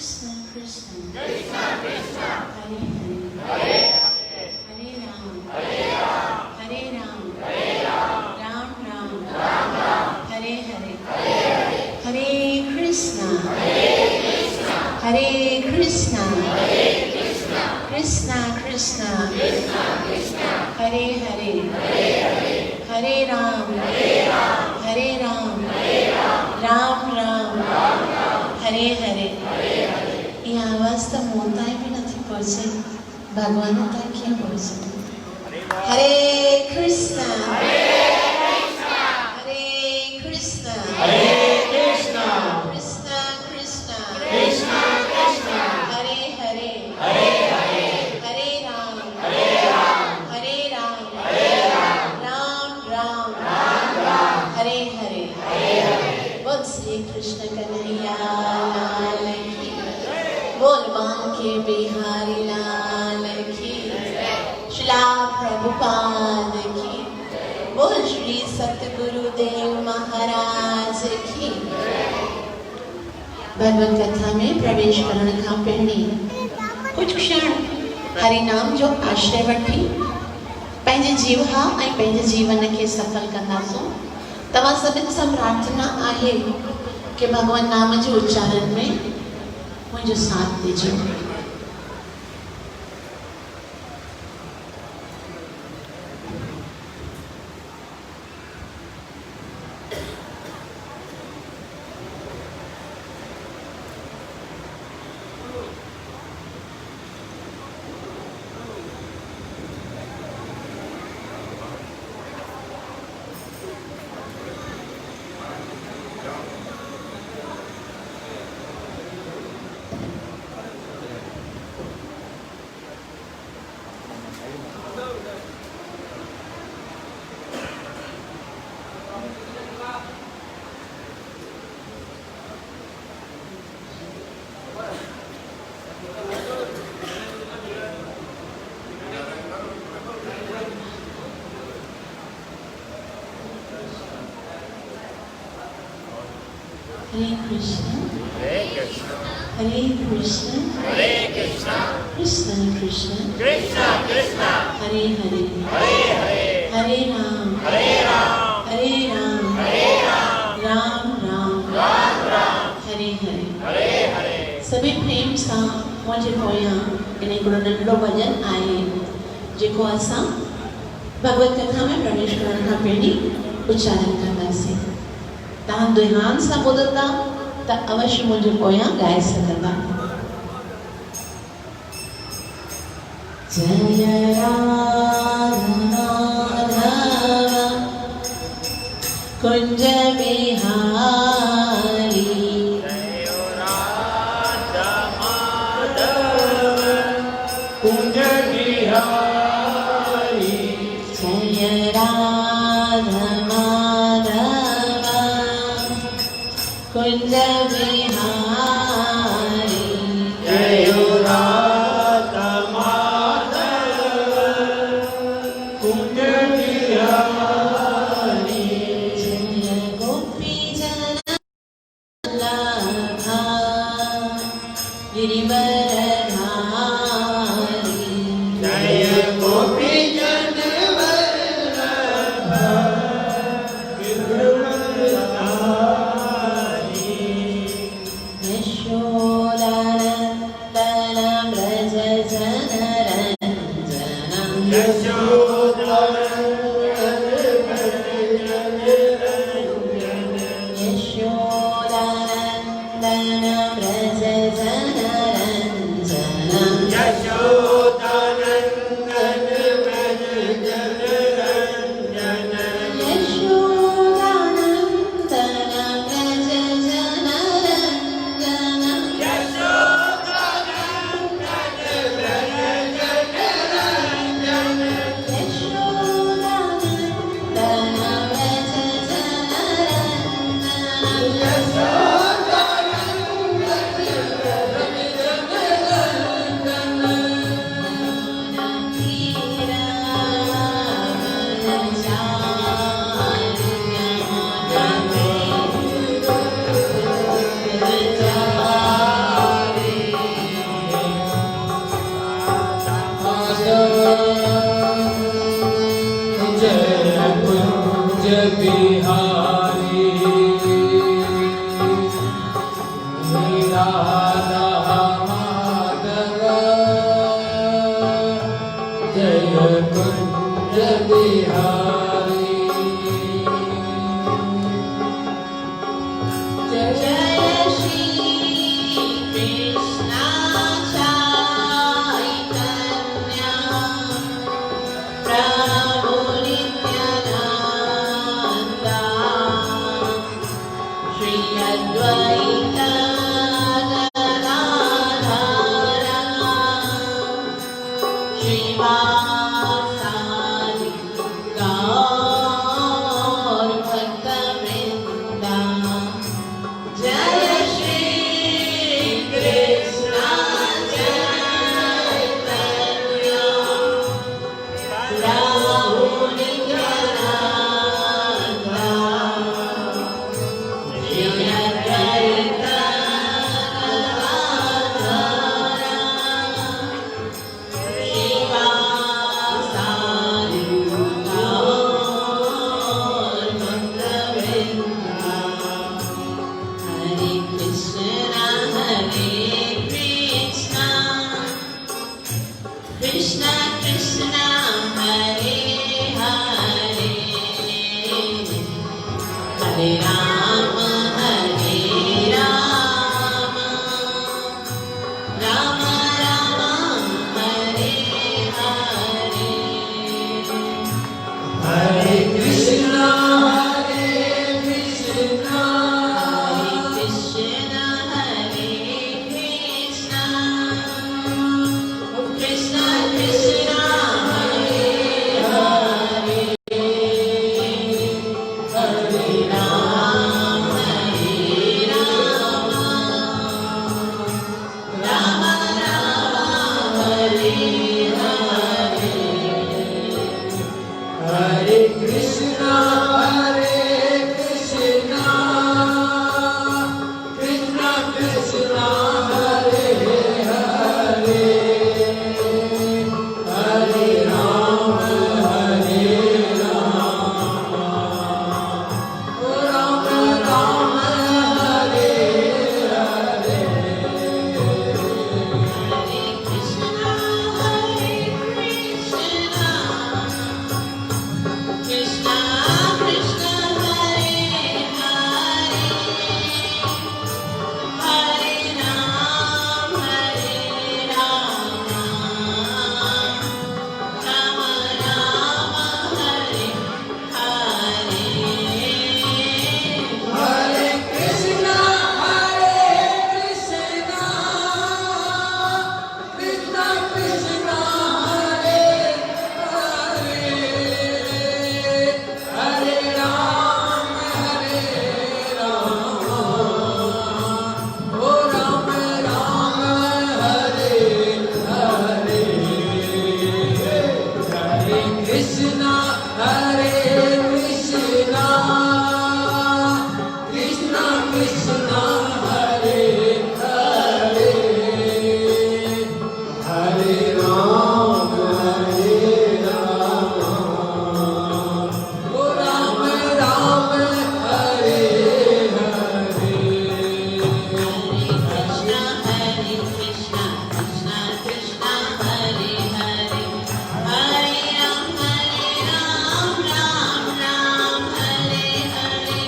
Krishna Krishna Krishna Krishna Hare Hare Hare Hare Ram Hare Ram Hare Ram Hare Ram Ram Ram Ram Ram Hare Hare Hare Hare Hare Krishna Hare Krishna Hare Krishna Hare Krishna Krishna Krishna Krishna Krishna Hare Hare Hare Hare Hare Ram Hare Ram Hare Ram Hare Ram Ram Ram Ram Ram Hare Hare Hare Hare ये आवाज तो मोताई भी नहीं पहुंचे भगवान होता क्या पहुंचे Hare Krishna Hare Krishna Hare Krishna Hare Krishna Krishna Krishna Krishna Krishna Hare Hare Hare Hare Hare Ram Hare Ram Hare Ram Hare Ram Ram Ram Ram Ram Hare Hare Hare Hare बोल श्री कृष्ण कन्हैया लाल की बोल बांके बिहारी लाल की शिला प्रभुपाद की बोल श्री सतगुरुदेव महाराज की भगवत कथा में प्रवेश करण खां पहिरीं कुछ क्षण हरि नाम जो आश्रय वठी पंहिंजे जीवहा ऐं पंहिंजे जीवन खे सफल कंदासूं। तव्हां सभिनि सां प्रार्थना आहे कि भगवान नाम जे उच्चारण में मुझे साथ दीजिए। Hare Krishna Hare Krishna Hare Krishna Hare Krishna Krishna Krishna Krishna Krishna Hare Hare Hare Hare Hare Ram Hare Ram Hare Ram Hare Ram Ram Ram Ram Ram Hare Hare Hare Hare सभी प्रेम सां मुझे पोयां इन हिकिड़ो नंढड़ो भॼन आहे जेको असां भगवत कथा में प्रवेश करण खां पहिरीं उच्चारण कंदासीं। तव्हां ध्यान सां ॿुधंदा त अवश्य मुंहिंजे पोयां ॻाए सघंदा। जय Radha Madhav Kunj Bihari Jai Radha Madhav Kunj Bihari जय Radha Madhav Kunj Bihari Jai Radha Madhav Kunj Bihari जय गोपी जन लाभा Girivardhari Jai Gopi Jan Vallabha Girdhari Yashodanandan Vraj जनरञ्जनम् Yashodanandan Vraj जनरञ्जनम् Yashodanandan Vraj जनरञ्जनम् Yashodanandan Vraj जनरञ्जनम् Radha Madhav जय कुंज बिहारी जय श्री कृष्ण चैतन्य प्रभु नित्यानंद श्री अद्वैत गदाधर श्रीवासादि गौर भक्तवृंद जय श्री कृष्ण चैतन्य प्रभु नित्यानंद श्री अद्वैत गदाधर श्रीवासादि गौर भक्तवृंद हरे कृष्ण कृष्ण कृष्ण हरे हरे हरे राम राम राम हरे हरे हरे कृष्णा हरे कृष्ण हरे कृष्ण कृष्ण कृष्ण हरे हरे हरे राम राम राम हरे हरे हरे कृष्णा कृष्णा कृष्णा हरे हरे हरे राम राम राम हरे हरे हरे कृष्ण कृष्ण कृष्ण हरे हरे हरे राम राम राम हरे हरे हरे कृष्णा कृष्णा कृष्णा हरे हरे हरे राम ओ राम राम हरे हरे हरे कृष्णा कृष्णा कृष्णा हरे हरे हरे राम ओ राम राम हरे हरे हरे कृष्ण कृष्ण कृष्ण हरे हरे हरे राम राम राम हरे हरे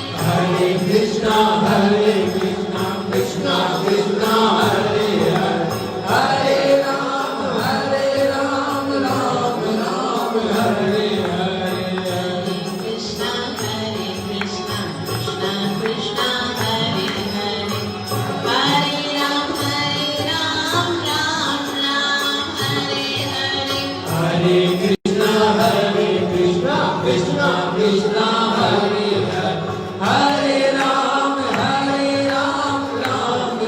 हरे कृष्णा कृष्णा कृष्णा हरे हरे हरे राम राम राम हरे हरे कृष्ण कृष्ण कृष्ण हरे हरे हरे राम राम राम हरे हरे हरे कृष्णा कृष्णा कृष्णा हरे हरे हरे राम राम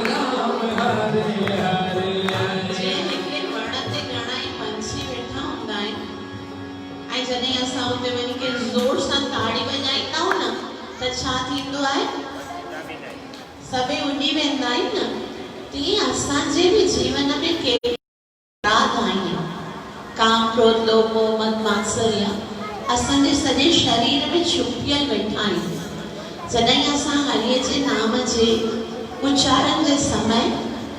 हरे हरे जे हिते वणते घणाई पंछी वेठा हूंदा आहिनि ऐं जॾहिं असां उते वञी करे ज़ोर सां ताड़ी वॼाईंदा आहियूं न त छा थींदो आहे सभई उॾी वेंदा आहिनि न तीअं असांजे बि जीवन में केतिरा अपराध आहिनि काम क्रोध लोभ मोह मद मात्सर्य असांजे सॼे शरीर में छुपियल वेठा आहिनि जॾहिं असां हरिअ जे नाम जे उच्चारण जे समय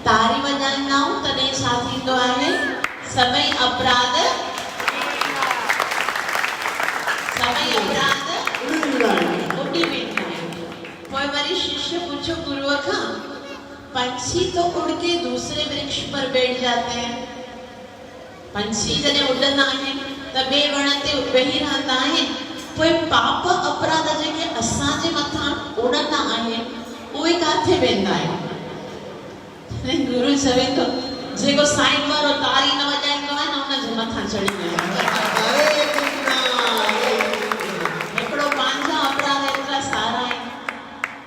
तारी वॼाईंदा आहियूं तॾहिं छा थींदो आहे सभई अपराध उॾी वेंदा आहिनि। पोइ वरी शिष्य पुछो गुरुअ खां पंछी तो उड़ के दूसरे वृक्ष पर बैठ जाते हैं। पंछी जॾहिं उॾंदा आहिनि त ॿिए वण ते वेही रहंदा आहिनि। पोइ पाप अपराध जेके असांजे मथां उड़ंदा आहिनि उहे काथे वेंदा आहिनि? गुरु चवे थो जेको साईं वारो तारी न वॼाईंदो आहे न हुनजे मथां चढ़ी वेंदो आहे। हिकिड़ो पंहिंजा अपराध एतिरा सारा आहिनि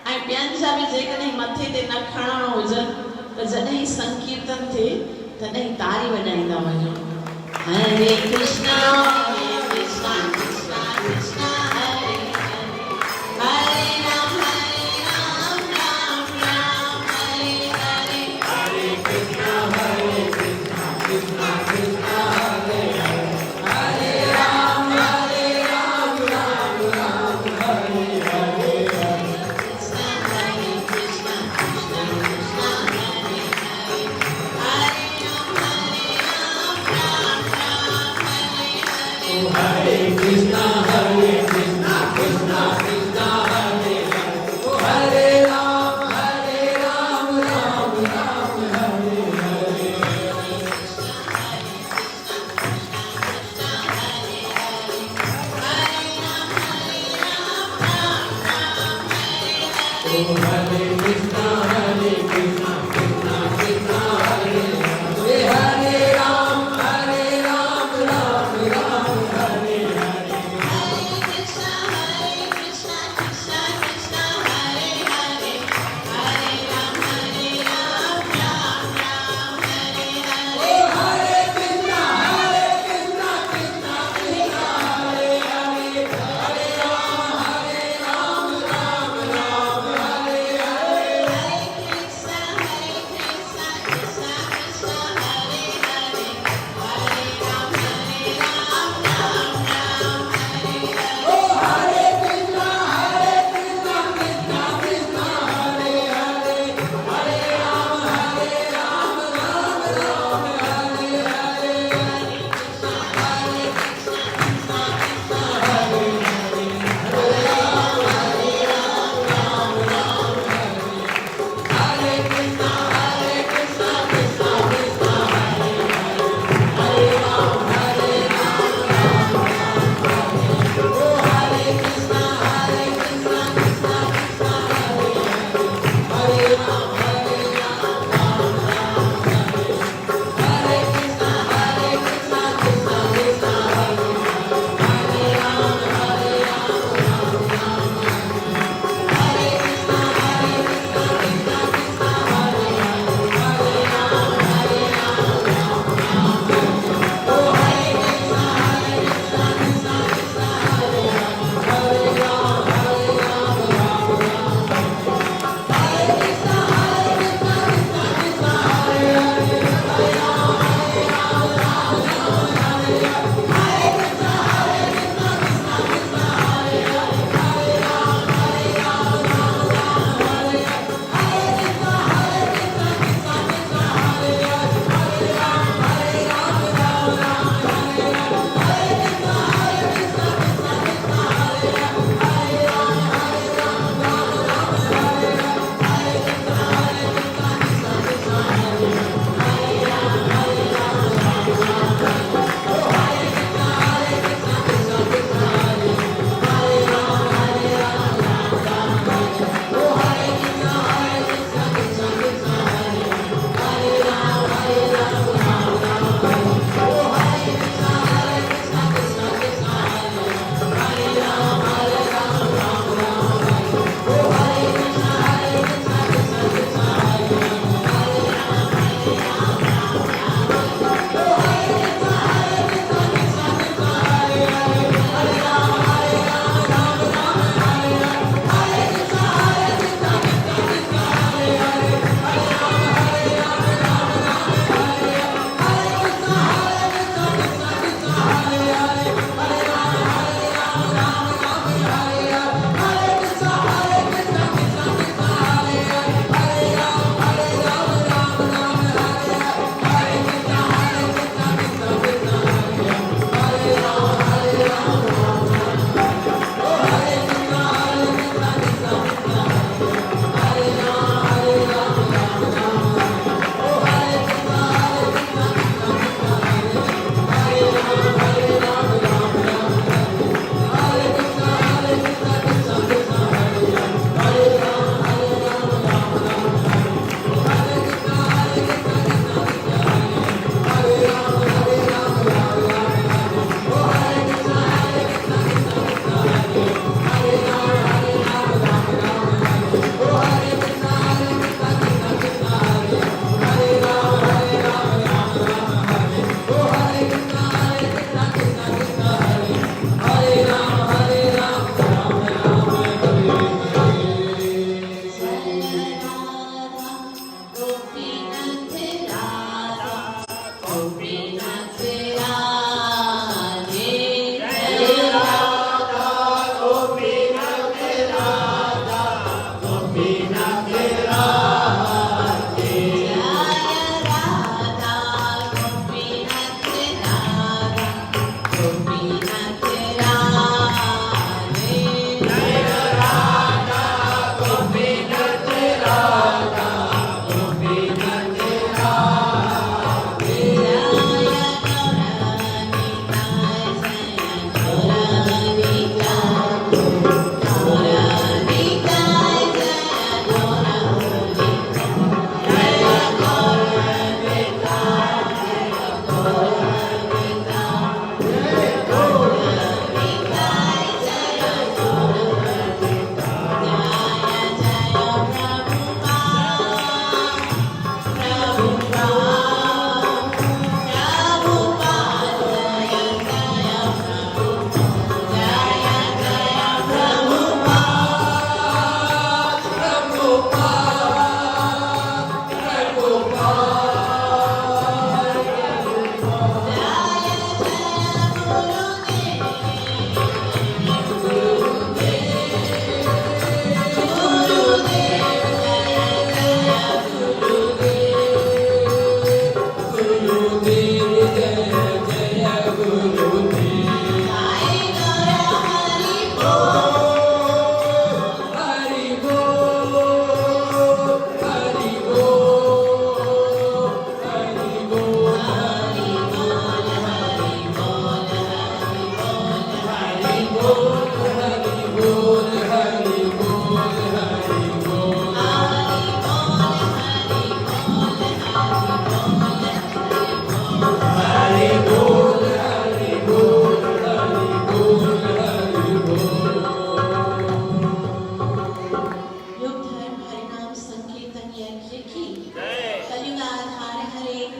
ऐं ॿियनि जा बि जेकॾहिं मथे ते न खणणो हुजनि त जॾहिं संकीर्तन थिए तॾहिं तारी वॼाईंदा वञो। हरे कृष्णा कृष्णा कृष्णा हरे हरे हरे राम राम राम हरे हरे हरे कृष्णा कृष्णा कृष्णा हरे हरे हरे राम राम राम हरे हरे कृष्णा कृष्णा कृष्णा हरे हरे हरे राम राम राम हरे हरे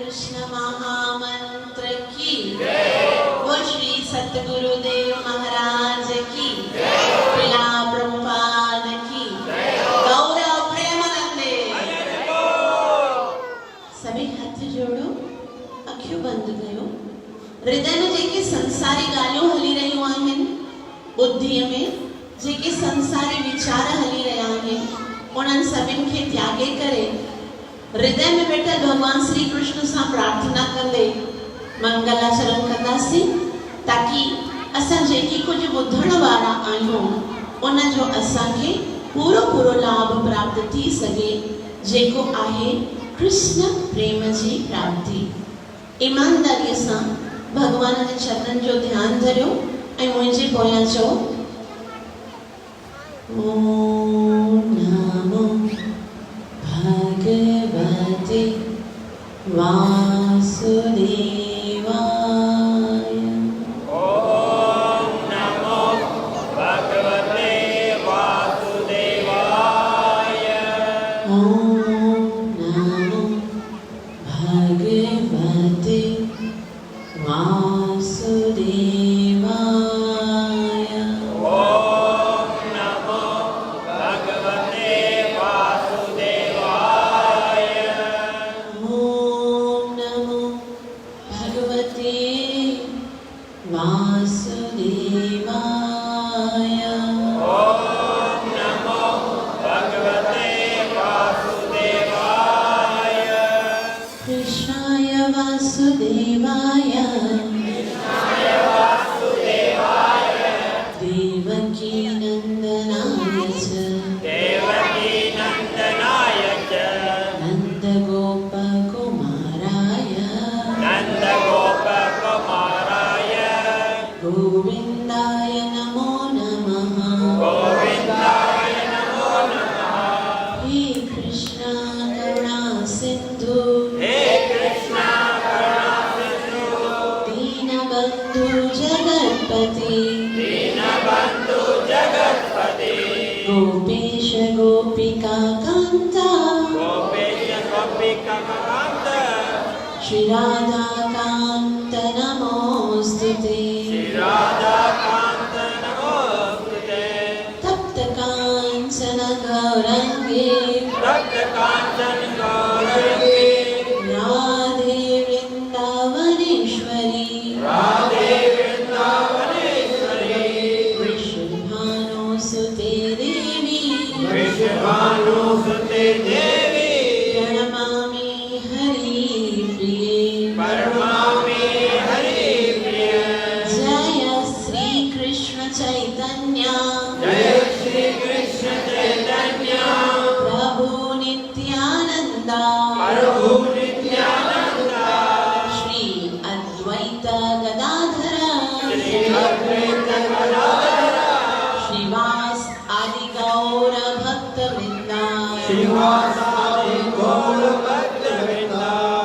कृष्ण महामंत्र की वो श्री सतगुरुदेव महाराज की प्रिया प्रभुपाद की गौरव प्रेमानंदे। सभी हाथ जोड़ो, अखियूं बंद कयो। हृदय में जेके संसारी ॻाल्हियूं हली रहियूं आहिनि, बुद्धीअ में जेके संसारी विचार हली रहिया आहिनि, उन्हनि सभिनि खे त्यागे करे हृदय में वेठल भगवान श्री कृष्ण सां प्रार्थना कंदे मंगलाचरण कंदासीं, ताकि असां जेकी कुछ ॿुधण वारा आहियूं उन जो असांखे पूरो लाभ प्राप्त थी सके, जेको आहे कृष्ण प्रेम जी प्राप्ति। ईमानदारीअ सां भगवान जे चरणनि जो ध्यान धरियो ऐं मुंहिंजे पोयां चओ ओम नमो भगवते वासुदेवाय। ओम नमो भगवते वासुदेवाय। ओम नमो भगवते वासुदेवाय। ओम नमो भगवते वासुदेवाय। ओम नमो भगवते वासुदेवाय। ओम नमो भगवते वासुदेवाय। कृष्णाय वासुदेवाय देवकी नंदनाय च देवकी नंदनाय च नंदगोपकुमाराय नंदगोपकुमाराय गोविन्दाय नमो नमः। गोविन्दाय नमो नमः। हे कृष्ण करुणा सिंधु हे कृष्ण करुणा सिंधु दीनबंधु जगत्पति दीनबंधु जगत्पति गोपेश गोपिका कांता गोपेश गोपिकान्त श्री राधा कांत नमोस्तुते। श्री राधाकान्त नमोस्तुते। तप्त कांचन गौरंगे तप्त कांचन गौरंगी राधे वृंदावनेश्वरी राधे वृंदावनेश्वरी वृषभानुसुते देवी विश्वानुसुते देवी प्रणमामि हरिप्रिये। परमामि हरिप्रिय। जय श्री कृष्ण चैतन्य जय श्री कृष्ण चैतन्य प्रभु नित्यानंद प्रभु नित्यानंद श्री अद्वैत गदाधर श्री अद्वैत गदाधर श्रीवास आदि गौर भक्त वृंदा। श्रीवासादि गौर भक्तवृंद।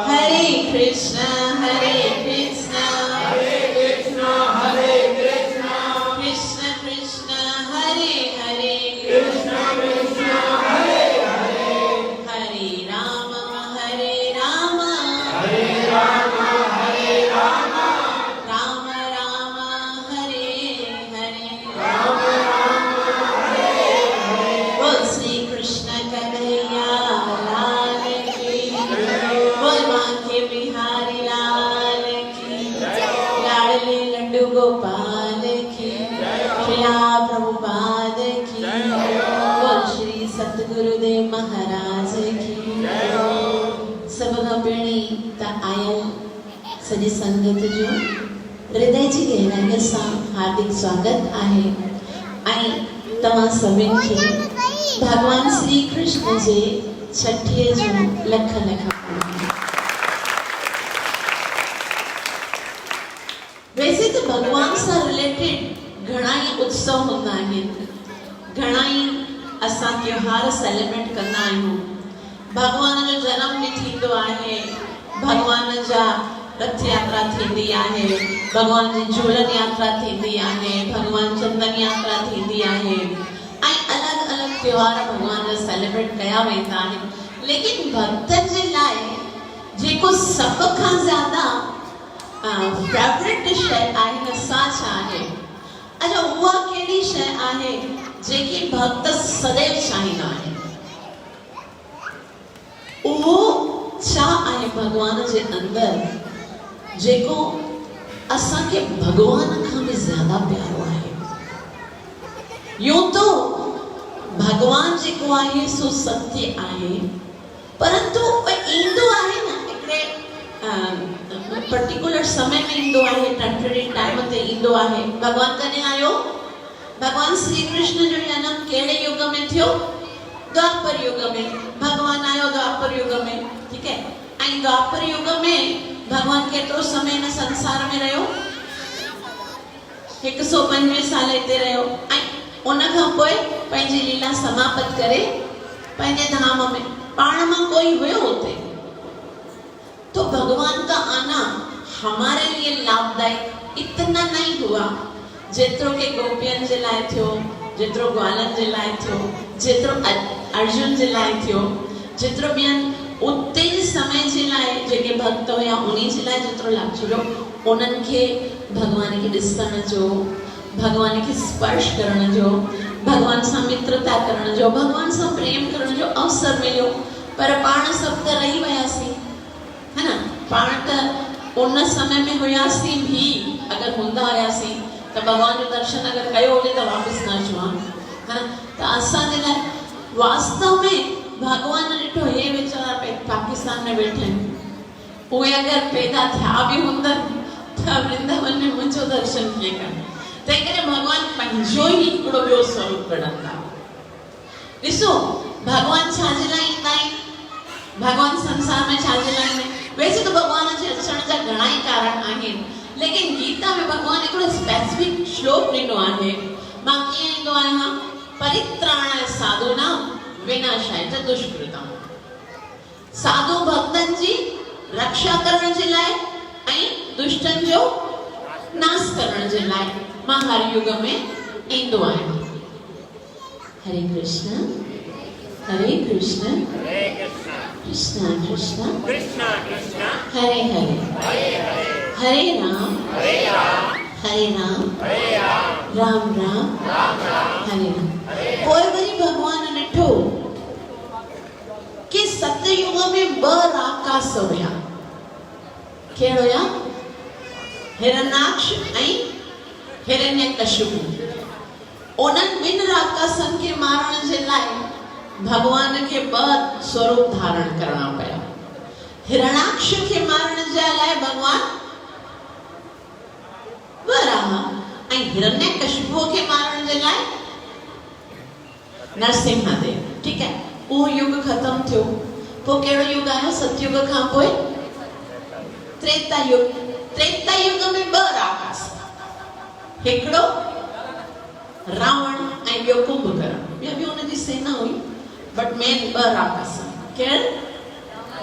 हरे कृष्ण हरे कृष्ण हरे कृष्ण कृष्ण कृष्ण हरे हरे कृष्ण कृष्ण हरे हरे हरे राम हरे राम हरे राम राम राम हरे हरे। राम बोल श्री कृष्ण कन्हैया लाल की बोल बांके बिहारी लाल की लाडले लड्डू गोपाल की प्रिया प्रभुपाद की बोल श्री सतगुरुदेव महाराज की। सब भेणी ता आयल सॼी संगत जो हृदय जी गहराईअ सां हार्दिक स्वागत आहे ऐं तव्हां सभिनि खे भगवान श्री कृष्ण जे छठीअ जो लख लख। वैसे तो भगवान सां रिलेटेड घणा ई उत्सव हूंदा आहिनि, घणा ई असां त्योहार सेलिब्रेट कंदा आहियूं। भगवान जो जन्म भी थींदो आहे, भगवान जा रथ यात्रा थींदी आहे, भगवान जी झूलन यात्रा थींदी आहे, भगवान चंदन यात्रा थींदी आहे ऐं अलग अलग त्योहार भगवान जा सेलिब्रेट कया वेंदा आहिनि। लेकिन भक्तन जे लाइ जेको सब फेवरेट शइ आहे न सा छा आहे? अच्छा उहा कहिड़ी शइ आहे जेकी भक्त सदैव चाहींदा आहिनि? उहो छा आहे भगवान जे अंदरि जेको असांखे भगवान खां बि ज़्यादा प्यारो आहे? यूं तो भगवान जेको आहे सो सत्य आहे, परंतु ईंदो आहे न हिकिड़े पर्टिकुलर समय में ईंदो आहे, टेम्पररी टाइम ते ईंदो आहे। भगवान कॾहिं आयो? भगवान श्री कृष्ण जो जन्म कहिड़े युग में थियो? द्वापर युग में। भगवान आयो द्वापर युग में, ठीक है। ऐं द्वापर युग में भगवान केतिरो समय हिन संसार में रहियो? 125 साल हिते रहियो ऐं उन खां पोइ पंहिंजी लीला समाप्त करे पंहिंजे धाम में पाण मां कोई हुयो उते? तो भगवान का आना हमारे लिए लाभदायक इतना नहीं हुआ जेतिरो के गोपियन जे लाइ थियो, जेतिरो ग्वालन जे लाइ थियो, जेतिरो अर्जुन जे लाइ थियो, जेतिरो ॿियनि उते समय जे लाइ जेके भक्त हुया उन्हीं जे लाइ जेतिरो लाभ छो उन्हनि खे भगवान खे ॾिसण जो, भगवान खे स्पर्श करण जो, भगवान सां मित्रता करण जो, भगवान सां प्रेम करण जो अवसर मिलियो। पर पाण सभु त रही वियासीं, है ना? पाण त उन समय में हुयासीं भी, अगर हूंदा हुयासीं त भगवान जो दर्शन अगर कयो हुजे त वापसि न अचूं, है ना? त असांजे लाइ वास्तव में भगवान ॾिठो हे वीचारा पाकिस्तान में वेठा आहिनि, उहे अगर पैदा थिया बि हूंदा त वृंदावन में मुंहिंजो दर्शन कीअं कंदा? तंहिं करे भगवान पंहिंजो ई हिकिड़ो ॿियो स्वरूप कढंदा। ॾिसो भगवान छाजे लाइ ईंदा आहिनि? भगवान संसार में छाजे लाइ ईंदा आहिनि? वैसे तो भगवान जे अचण जा घणा ई कारण आहिनि, लेकिन गीता में भगवान हिकिड़ो स्पेसिफिक श्लोक ॾिनो आहे। मां कीअं ईंदो आहियां? परित्राणाय साधूनां विनाशाय च दुष्कृतां। साधु भक्तन जी रक्षा करण जे लाइ ऐं दुष्टन जो नाश करण जे लाइ मां हर युग में ईंदो आहियां। हरे कृष्ण हरे कृष्ण कृष्ण कृष्ण हरे हरे हरे राम राम राम हरे राम। पोइ वरी भगवान ॾिठो कि सतयुग में 2 राक्षस हुया। कहिड़ा हुया? हिरण्याक्ष ऐं हिरण्यकशिपु। उन्हनि 2 राक्षसनि खे मारण जे लाइ भगवान खे 2 स्वरूप धारण करणा पिया। हिरण्याक्ष खे मारण जे लाइ भगवान वराह ऐं हिरण्यकशिपु खे मारण जे लाइ नरसिंहदेव। ठीक है, वो युग खत्म थियो। पोइ कहिड़ो युग आयो? सतयुग खां पोइ त्रेता युग। त्रेता युग में 2 राक्षस, हिकिड़ो रावण ऐं ॿियो कुंभकर्ण। ॿिया बि हुनजी सेना हुई, बट मेन 2 राक्षस। केरु?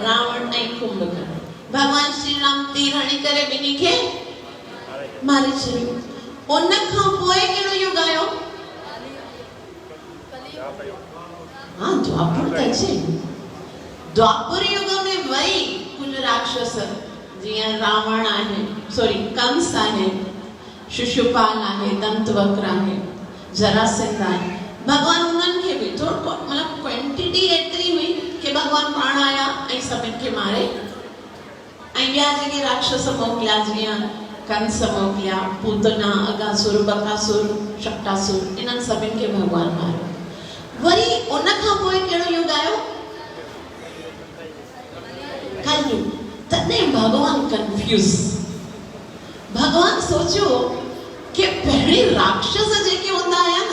रावण ऐं कुंभकर्ण। भगवान श्री राम तीर हणी करे ॿिन्ही खे मारे छॾियो। उन खां पोइ कहिड़ो युग आयो? हाँ, द्वापर त अचे। द्वापर युग में वरी कुछ राक्षस जीअं रावण आहे, सॉरी कंस आहे, शिशुपाल आहे, दंतवक्र आहे, जरासंध आहे। भगवान उन्हनि खे बि थोरो मतलब क्वांटिटी एतिरी हुई कि भगवान पाण आया ऐं सभिनि खे मारे। ऐं ॿिया जेके राक्षस मोकिलिया जीअं कंस मोकिलिया, पूतना, अगासुर, बकासुर, शक्टासुर, इन्हनि सभिनि खे भगवान मारियो। वरी उन खां पोइ कहिड़ो युग आयो? कलयुग। तॾहिं भगवान कंफ्यूज। भगवान सोचियो कि पहिरीं राक्षस जेके हूंदा हुया न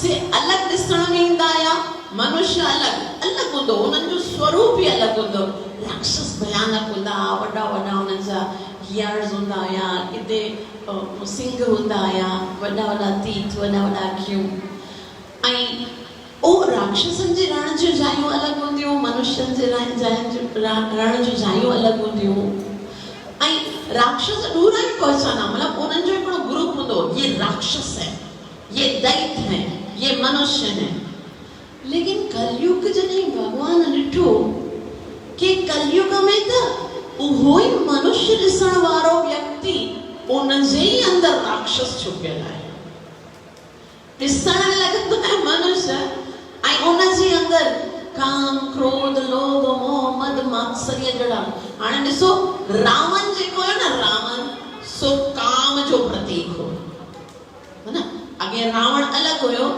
से अलॻि ॾिसण में ईंदा हुया। मनुष्य अलॻि हूंदो, उन्हनि जो स्वरूप ई अलॻि हूंदो। राक्षस भयानक हूंदा, वॾा वॾा हुननि जा हियर्स हूंदा हुया, हिते सिंग हूंदा हुया, वॾा वॾा तीत, वॾा वॾा अखियूं। ऐं ओ राक्षसनि जे रण जूं जायूं अलॻि हूंदियूं, मनुष्यनि जे रण जूं जायूं अलॻि हूंदियूं। ऐं राक्षस ॾूरा ई पहचाना, मतलब उन्हनि जो हिकिड़ो ग्रुप हूंदो, ये राक्षस है, ये दैत्य है, ये मनुष्य है। लेकिन कलयुग जॾहिं भगवान ॾिठो कि कलयुग में त उहो ई मनुष्य ॾिसण वारो व्यक्ति उनजे ई अंदर राक्षस छुपियल आहे। ॾिसण लॻंदो आहे मनुष्य ऐं उनजे अंदर काम क्रोध लोभ मोह मद मात्सर्य जड़ा। हाणे ॾिसो रावण जेको आहे न, रावण सो काम जो प्रतीक हो, है ना। अगे रावण अलग हुयो,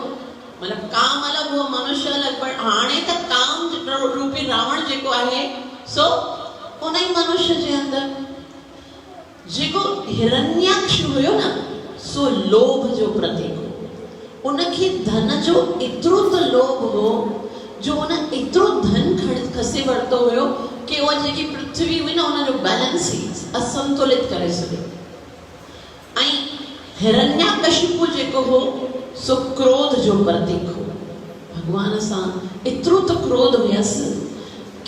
मतलब काम अलग हो, मनुष्य अलग, पर हाणे त काम रूपी रावण जेको आहे सो उन ई मनुष्य जे अंदर। जेको हिरण्याक्ष हुयो न, सो लोभ जो प्रतीक हो। उनखे धन जो एतिरो त लोभ हो जो उन एतिरो धन खसे वरितो हुयो कि उहा जेकी पृथ्वी हुई न, उनजो बैलेंस ही असंतुलित करे छॾियो। ऐं हिरण्याकशिपु जेको हो सो क्रोध जो प्रतीक हो। भगवान सां एतिरो त क्रोध हुयसि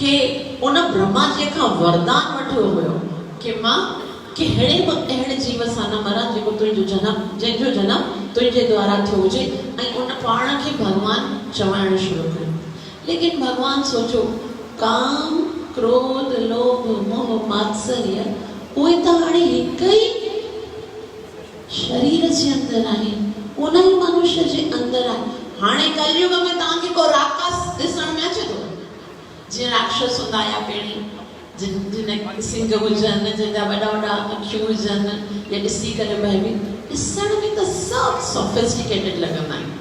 कि उन ब्रह्मा जी खां वरदान वठियो हुयो कि मां कि अहिड़े जीव सां न मरां जेको जंहिंजो जनम तुंहिंजे द्वारा थियो हुजे। ऐं उन पाण खे भगवान चवाइण शुरू कयो। लेकिन भगवान सोचो काम क्रोध लोभ मोह मात्सर्य उहे त हाणे हिक ई शरीर जे अंदर आहे, उन ई मनुष्य जे अंदर आहे। हाणे कलयुग में तव्हांखे को राक्षस ॾिसण में अचे थो? जीअं राक्षस हूंदा या पहिरीं जिन सिंग हुजनि, जंहिंजा वॾा वॾा अखियूं हुजनि, या ॾिसी करे भयभीत, ॾिसण में त सभु सोफिस्टिकेटेड लॻंदा आहिनि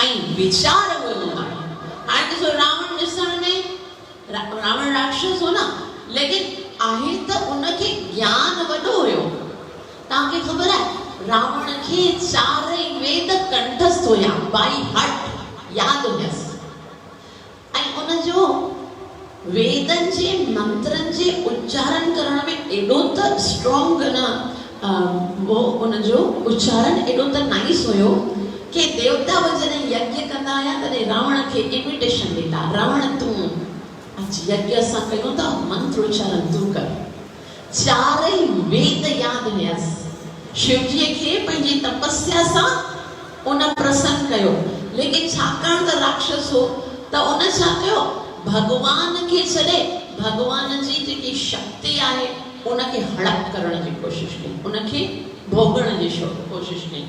ऐं वीचार उहे हूंदा आहिनि। हाणे ॾिसो रावण ॾिसण में रावण राक्षस हो न, लेकिन आहे त उनखे ज्ञान वॾो हुयो। तव्हांखे ख़बर आहे रावण खे 4 वेद कंठस्थ हुया, बाई हट यादि हुयसि। ऐं उनजो वेदन जे मंत्रन जे उच्चारण करण में एॾो त स्ट्रॉन्ग न वो उनजो उच्चारण एॾो त नाइस हुयो कि देवता जॾहिं यज्ञ कंदा हुया तॾहिं रावण खे इन्विटेशन ॾींदा, रावण तूं अच यज्ञ असां कयूं था, मंत्र उच्चारण तूं कर। 4 वेद यादि हुयसि। शिवजीअ खे पंहिंजी तपस्या सां उन प्रसन्न कयो। लेकिन छाकाणि त राक्षस हो त उन छा कयो, भगवान खे छॾे भगवान जी जेकी शक्ति आहे उनखे हड़प करण जी कोशिश कई, उनखे भोगण जी कोशिश कई।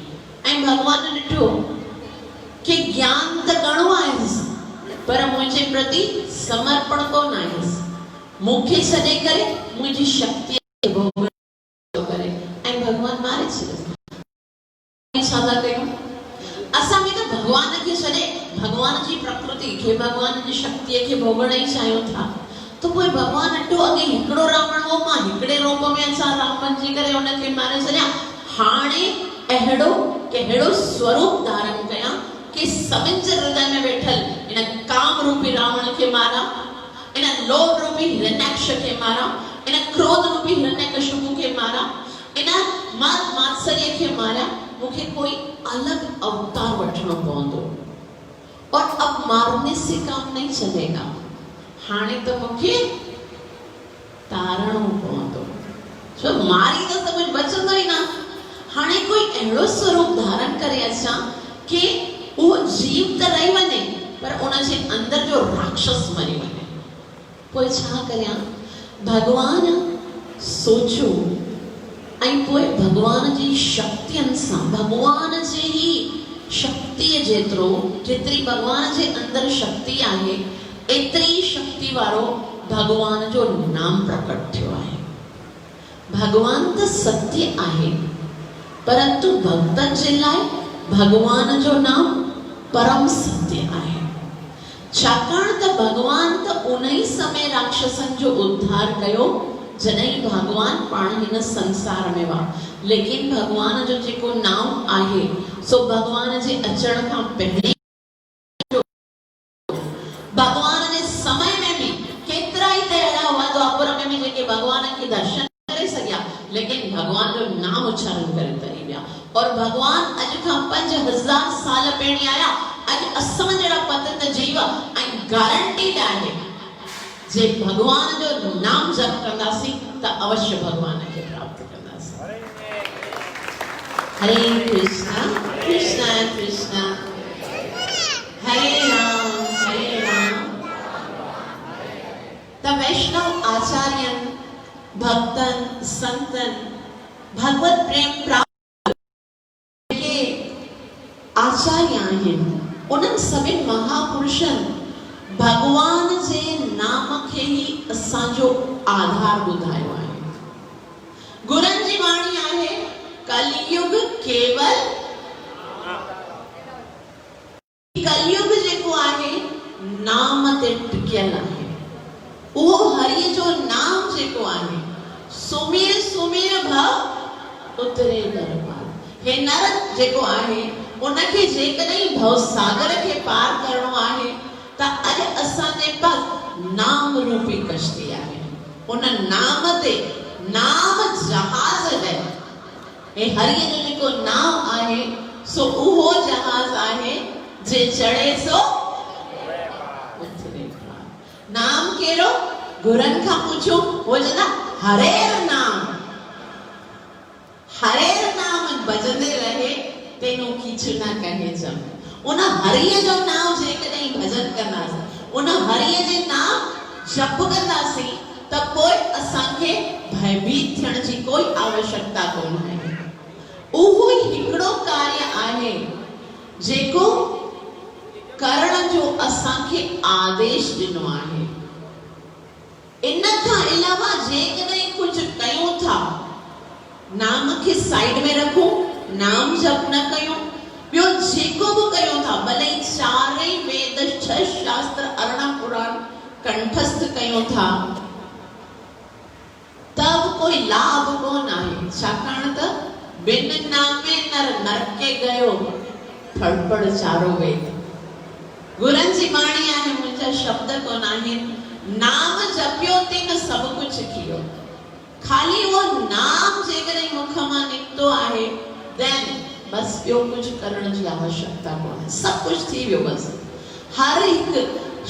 ऐं भगवान ॾिठो कि ज्ञान त घणो आहे पर मुंहिंजे प्रति समर्पण कोन आहे, मूंखे छॾे करे मुंहिंजी शक्ति खे भोगण थो करे, ऐं भगवान मारे छॾियो। छा था कयूं असां बि त भगवान खे छॾे भगवान जी प्रकृति खे, भगवान जी शक्तिअ खे भोगण ई चाहियूं था। त पोइ भगवान ॾिठो अॻे हिकिड़ो रावण हो, मां हिकिड़े रूप में असां राम बणिजी करे उनखे मारे छॾियां। हाणे अहिड़ो कहिड़ो स्वरूप धारण कयां कि सभिनि जे हृदय में वेठल इन काम रूपी रावण खे मारा, इन लोभ रूपी हिरण्याक्ष खे मारा, इन क्रोध रूपी हिरण्यकशिपु खे मारा, इन मद मात्सर्य खे मारा। मुझे कोई अलग अवतार वठणो पवंदो और अब मारने से काम नहीं चलेगा। हाणे तो मुझे तारणो पवंदो, छो मारी तो सब कुछ बचंदो ही ना। हाणे कोई अहिड़ो स्वरूप धारण करे अचां कि वो जीव त रही वञे पर उनजे अंदर जो राक्षस मरी वञे। पोइ छा करियां? भगवान सोचो ऐं पोइ भगवान जी शक्तियुनि सां, भगवान जे ही शक्तिअ जेतिरी भगवान जे अंदर शक्ति आहे एतिरी शक्ति वारो भगवान जो नाम प्रकट थियो आहे। भगवान त सत्य आहे परंतु भक्तन जे लाइ भगवान जो नाम परम सत्य आहे। छाकाणि त भगवान त उन ई समय राक्षसन जो उद्धार कयो जॾहिं भगवान पाण हिन संसार में हुआ। लेकिन भगवान जो जेको नाम आहे सो भगवान जे अचण खां पहिरीं, भगवान जे समय में भी केतिरा ई त अहिड़ा हुआ द्वापर में भी जेके भगवान के दर्शन करे सघिया लेकिन भगवान जो नाम उच्चारण करे तरी विया। और भगवान अॼु खां 5000 साल पहिरीं आया। अॼु असां जहिड़ा पतित जीव ऐं गारंटीड आहे जे भगवान जो नाम जप कंदासीं त अवश्य भगवान के प्राप्त कंदासीं। हरे कृष्णा कृष्णा कृष्णा हरे राम त वैष्णव आचार्यन भक्तन संतन भगवत प्रेम प्राप्त के आचार्य आहिनि उन्हनि सभिनि महापुरुषनि भगवान जे नाम खे ही असांजो आधार ॿुधायो आहे। गुरनि जी वाणी आहे कलयुग केवल कलयुग जेको आहे नाम ते टिकियल आहे। उहो हरिय जो नाम जेको आहे सुमेर सुमेर भव उतरे दरबार। हे नर जेको आहे उनखे जेकॾहिं भव सागर खे पार करणो आहे त अॼु असांजे पास नाम रूपी कश्ती आहे। उन नाम ते नाम जहाज है। हे हरिय जो जेको नाम आहे सो उहो जहाज आहे जे चढ़े सो उतरे पार। नाम केरो गुरन खां पूछो हो जना हरेर नाम भजंदे रहे तेनो कीछु ना कहे जम। उन हरिय जो नाम जे कॾहिं भजन कंदासीं उन हरिय जे नाम जप कंदासीं त कोई असांखे भयभीत थियण जी कोई आवश्यकता कोन आहे। उहो ई हिकिड़ो कार्य आहे जेको करण जो असांखे आदेश ॾिनो आहे। इन खां अलावा जेकॾहिं कुझु कयूं था नाम खे साइड में रखूं नाम जप न कयूं ॿियो जेको बि कयूं था भले चारई वेद 6 शास्त्र 18 पुराण कंठस्थ कयूं था तब कोई लाभ कोन आहे। छाकाणि त बिन नामे नर नरके गयो फड़फड़ चारो वेद। गुरनि जी वाणी आहे मुंहिंजा शब्द कोन आहिनि नाम जपियो तिन सभु कुझु कियो। खाली वो नाम जेकॾहिं मुख मां निकितो आहे देन बस ॿियो कुझु करण जी आवश्यकता कोन्हे। सभु कुझु थी वियो बस। हर हिकु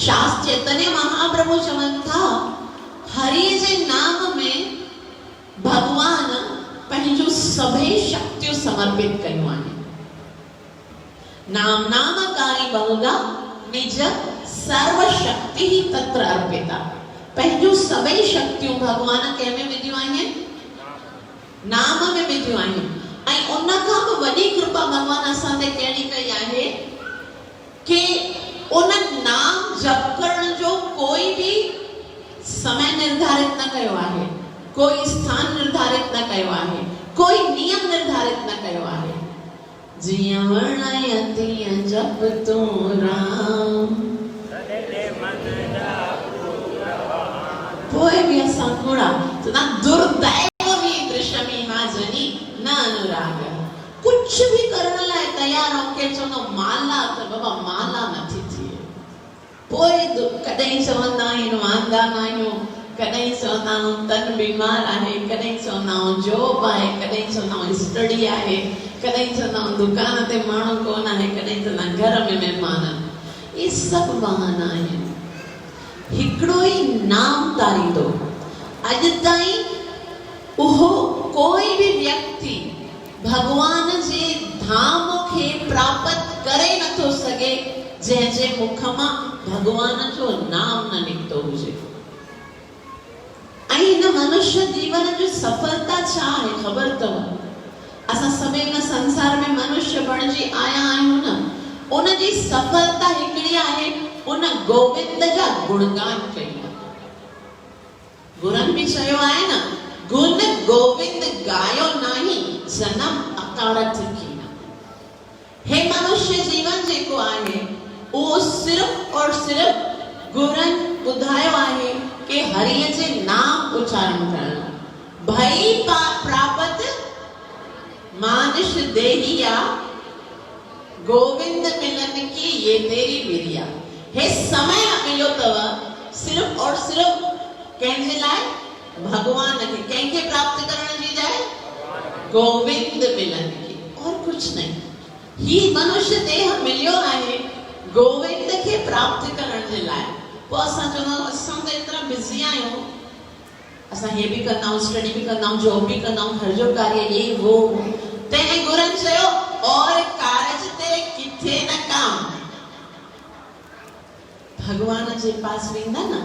शास्त्र चैतन्य महाप्रभु चवनि था हरि जे नाम में भगवान पंहिंजो सभई शक्तियूं समर्पित कयूं आहिनि। नाम नामकारी बहुधा निज सर्व शक्ति ही तत्र अर्पिता। पंहिंजो सभई शक्तियूं भगवान कंहिंमें विधियूं आहिनि नाम में विधियूं आहिनि। ऐं उन खां बि वॾी कृपा भगवान असां ते कहिड़ी कई आहे कि उन नाम जप करण जो कोई भी समय निर्धारित न कयो आहे कोई स्थान निर्धारित न कयो आहे कोई नियम निर्धारित न कयो आहे। जियां वर्णाय तीअं जप तूं राम पोइ बि असां कूड़ा तदा दुर्दैव में दृश्यमी माजनी न अनुराग। कुछ भी करण लाइ तैयार हो के चवंदो माला त बाबा माला नथी थिए। पोइ कॾहिं चवंदा आहिनि वांदा न आहियूं कॾहिं चवंदा आहियूं तन बीमार आहे कॾहिं चवंदा आहियूं जॉब आहे कॾहिं चवंदा आहियूं स्टडी आहे कॾहिं चवंदा आहियूं दुकान ते माण्हू कोन आहे कॾहिं चवंदा घर में महिमान आहिनि। इहे सभु बहाना आहिनि। हिकिड़ो ई नाम तारींदो। अॼु ताईं उहो कोई भी व्यक्ति भगवान जे धाम खे प्राप्त करे नथो सघे जंहिंजे मुख मां भगवान जो नाम न निकितो हुजे। ऐं हिन मनुष्य जीवन जो सफलता छा आहे ख़बर अथव? असां सभई हिन संसार में मनुष्य बणिजी आया आहियूं न उन जी सफलता हिकिड़ी आहे उन गोविंद जा गुणगान कयूं। गुरनि बि चयो आहे न गुण गोविंद गायो नाही जन्म अकाड़त कीना। हे मनुष्य जीवन जेको आहे उहो सिर्फ और सिर्फ गुरनि ॿुधायो आहे कि हरिय जे नाम उच्चारण करणु भई प्राप्त मानिश देहिया गोविंद मिलन की ये तेरी विरिया। हे समय मिलो तव सिर्फ और सिर्फ कंहिंजे लाइ भगवान खे कंहिंखे प्राप्त करण जी जाए गोविंद मिलन की और कुछ नहीं। ही मनुष्य देह मिलियो आहे गोविंद खे प्राप्त करण जे लाइ। पोइ असां चवंदा असां त एतिरा बिज़ी आहियूं असां हे बि कंदा आहियूं स्टडी बि कंदा आहियूं जॉब बि कंदा आहियूं घर जो कार्य ये वो तंहिं गुरनि चयो और कारज तेरे किथे न काम। भगवान के पास विंदा ना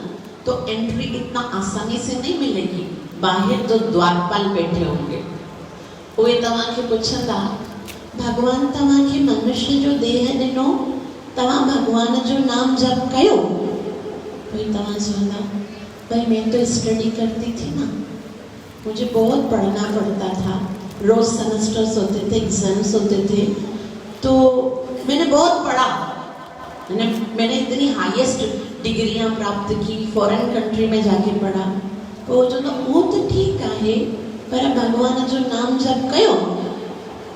तो एंट्री इतना आसानी से नहीं मिलेगी। बाहर तो द्वारपाल बैठे होंगे, उहे तव्हां खे पुछंदा भगवान तव्हां खे मनुष्य जो देह ॾिनो, तव्हां भगवान जो नाम जप कयो? भाई तव्हां चवंदा भाई मैं तो स्टडी करती थी ना, मुझे बहुत पढ़ना पड़ता था, रोज सेमेस्टर्स होते थे, एग्जाम्स होते थे, तो मैंने बहुत पढ़ा, मैंने इतनी हाईएस्ट डिग्रियां प्राप्त की, फॉरेन कंट्री में जाके पढ़ा। तो वो तो ठीक है, पर भगवान जो नाम जप कयो?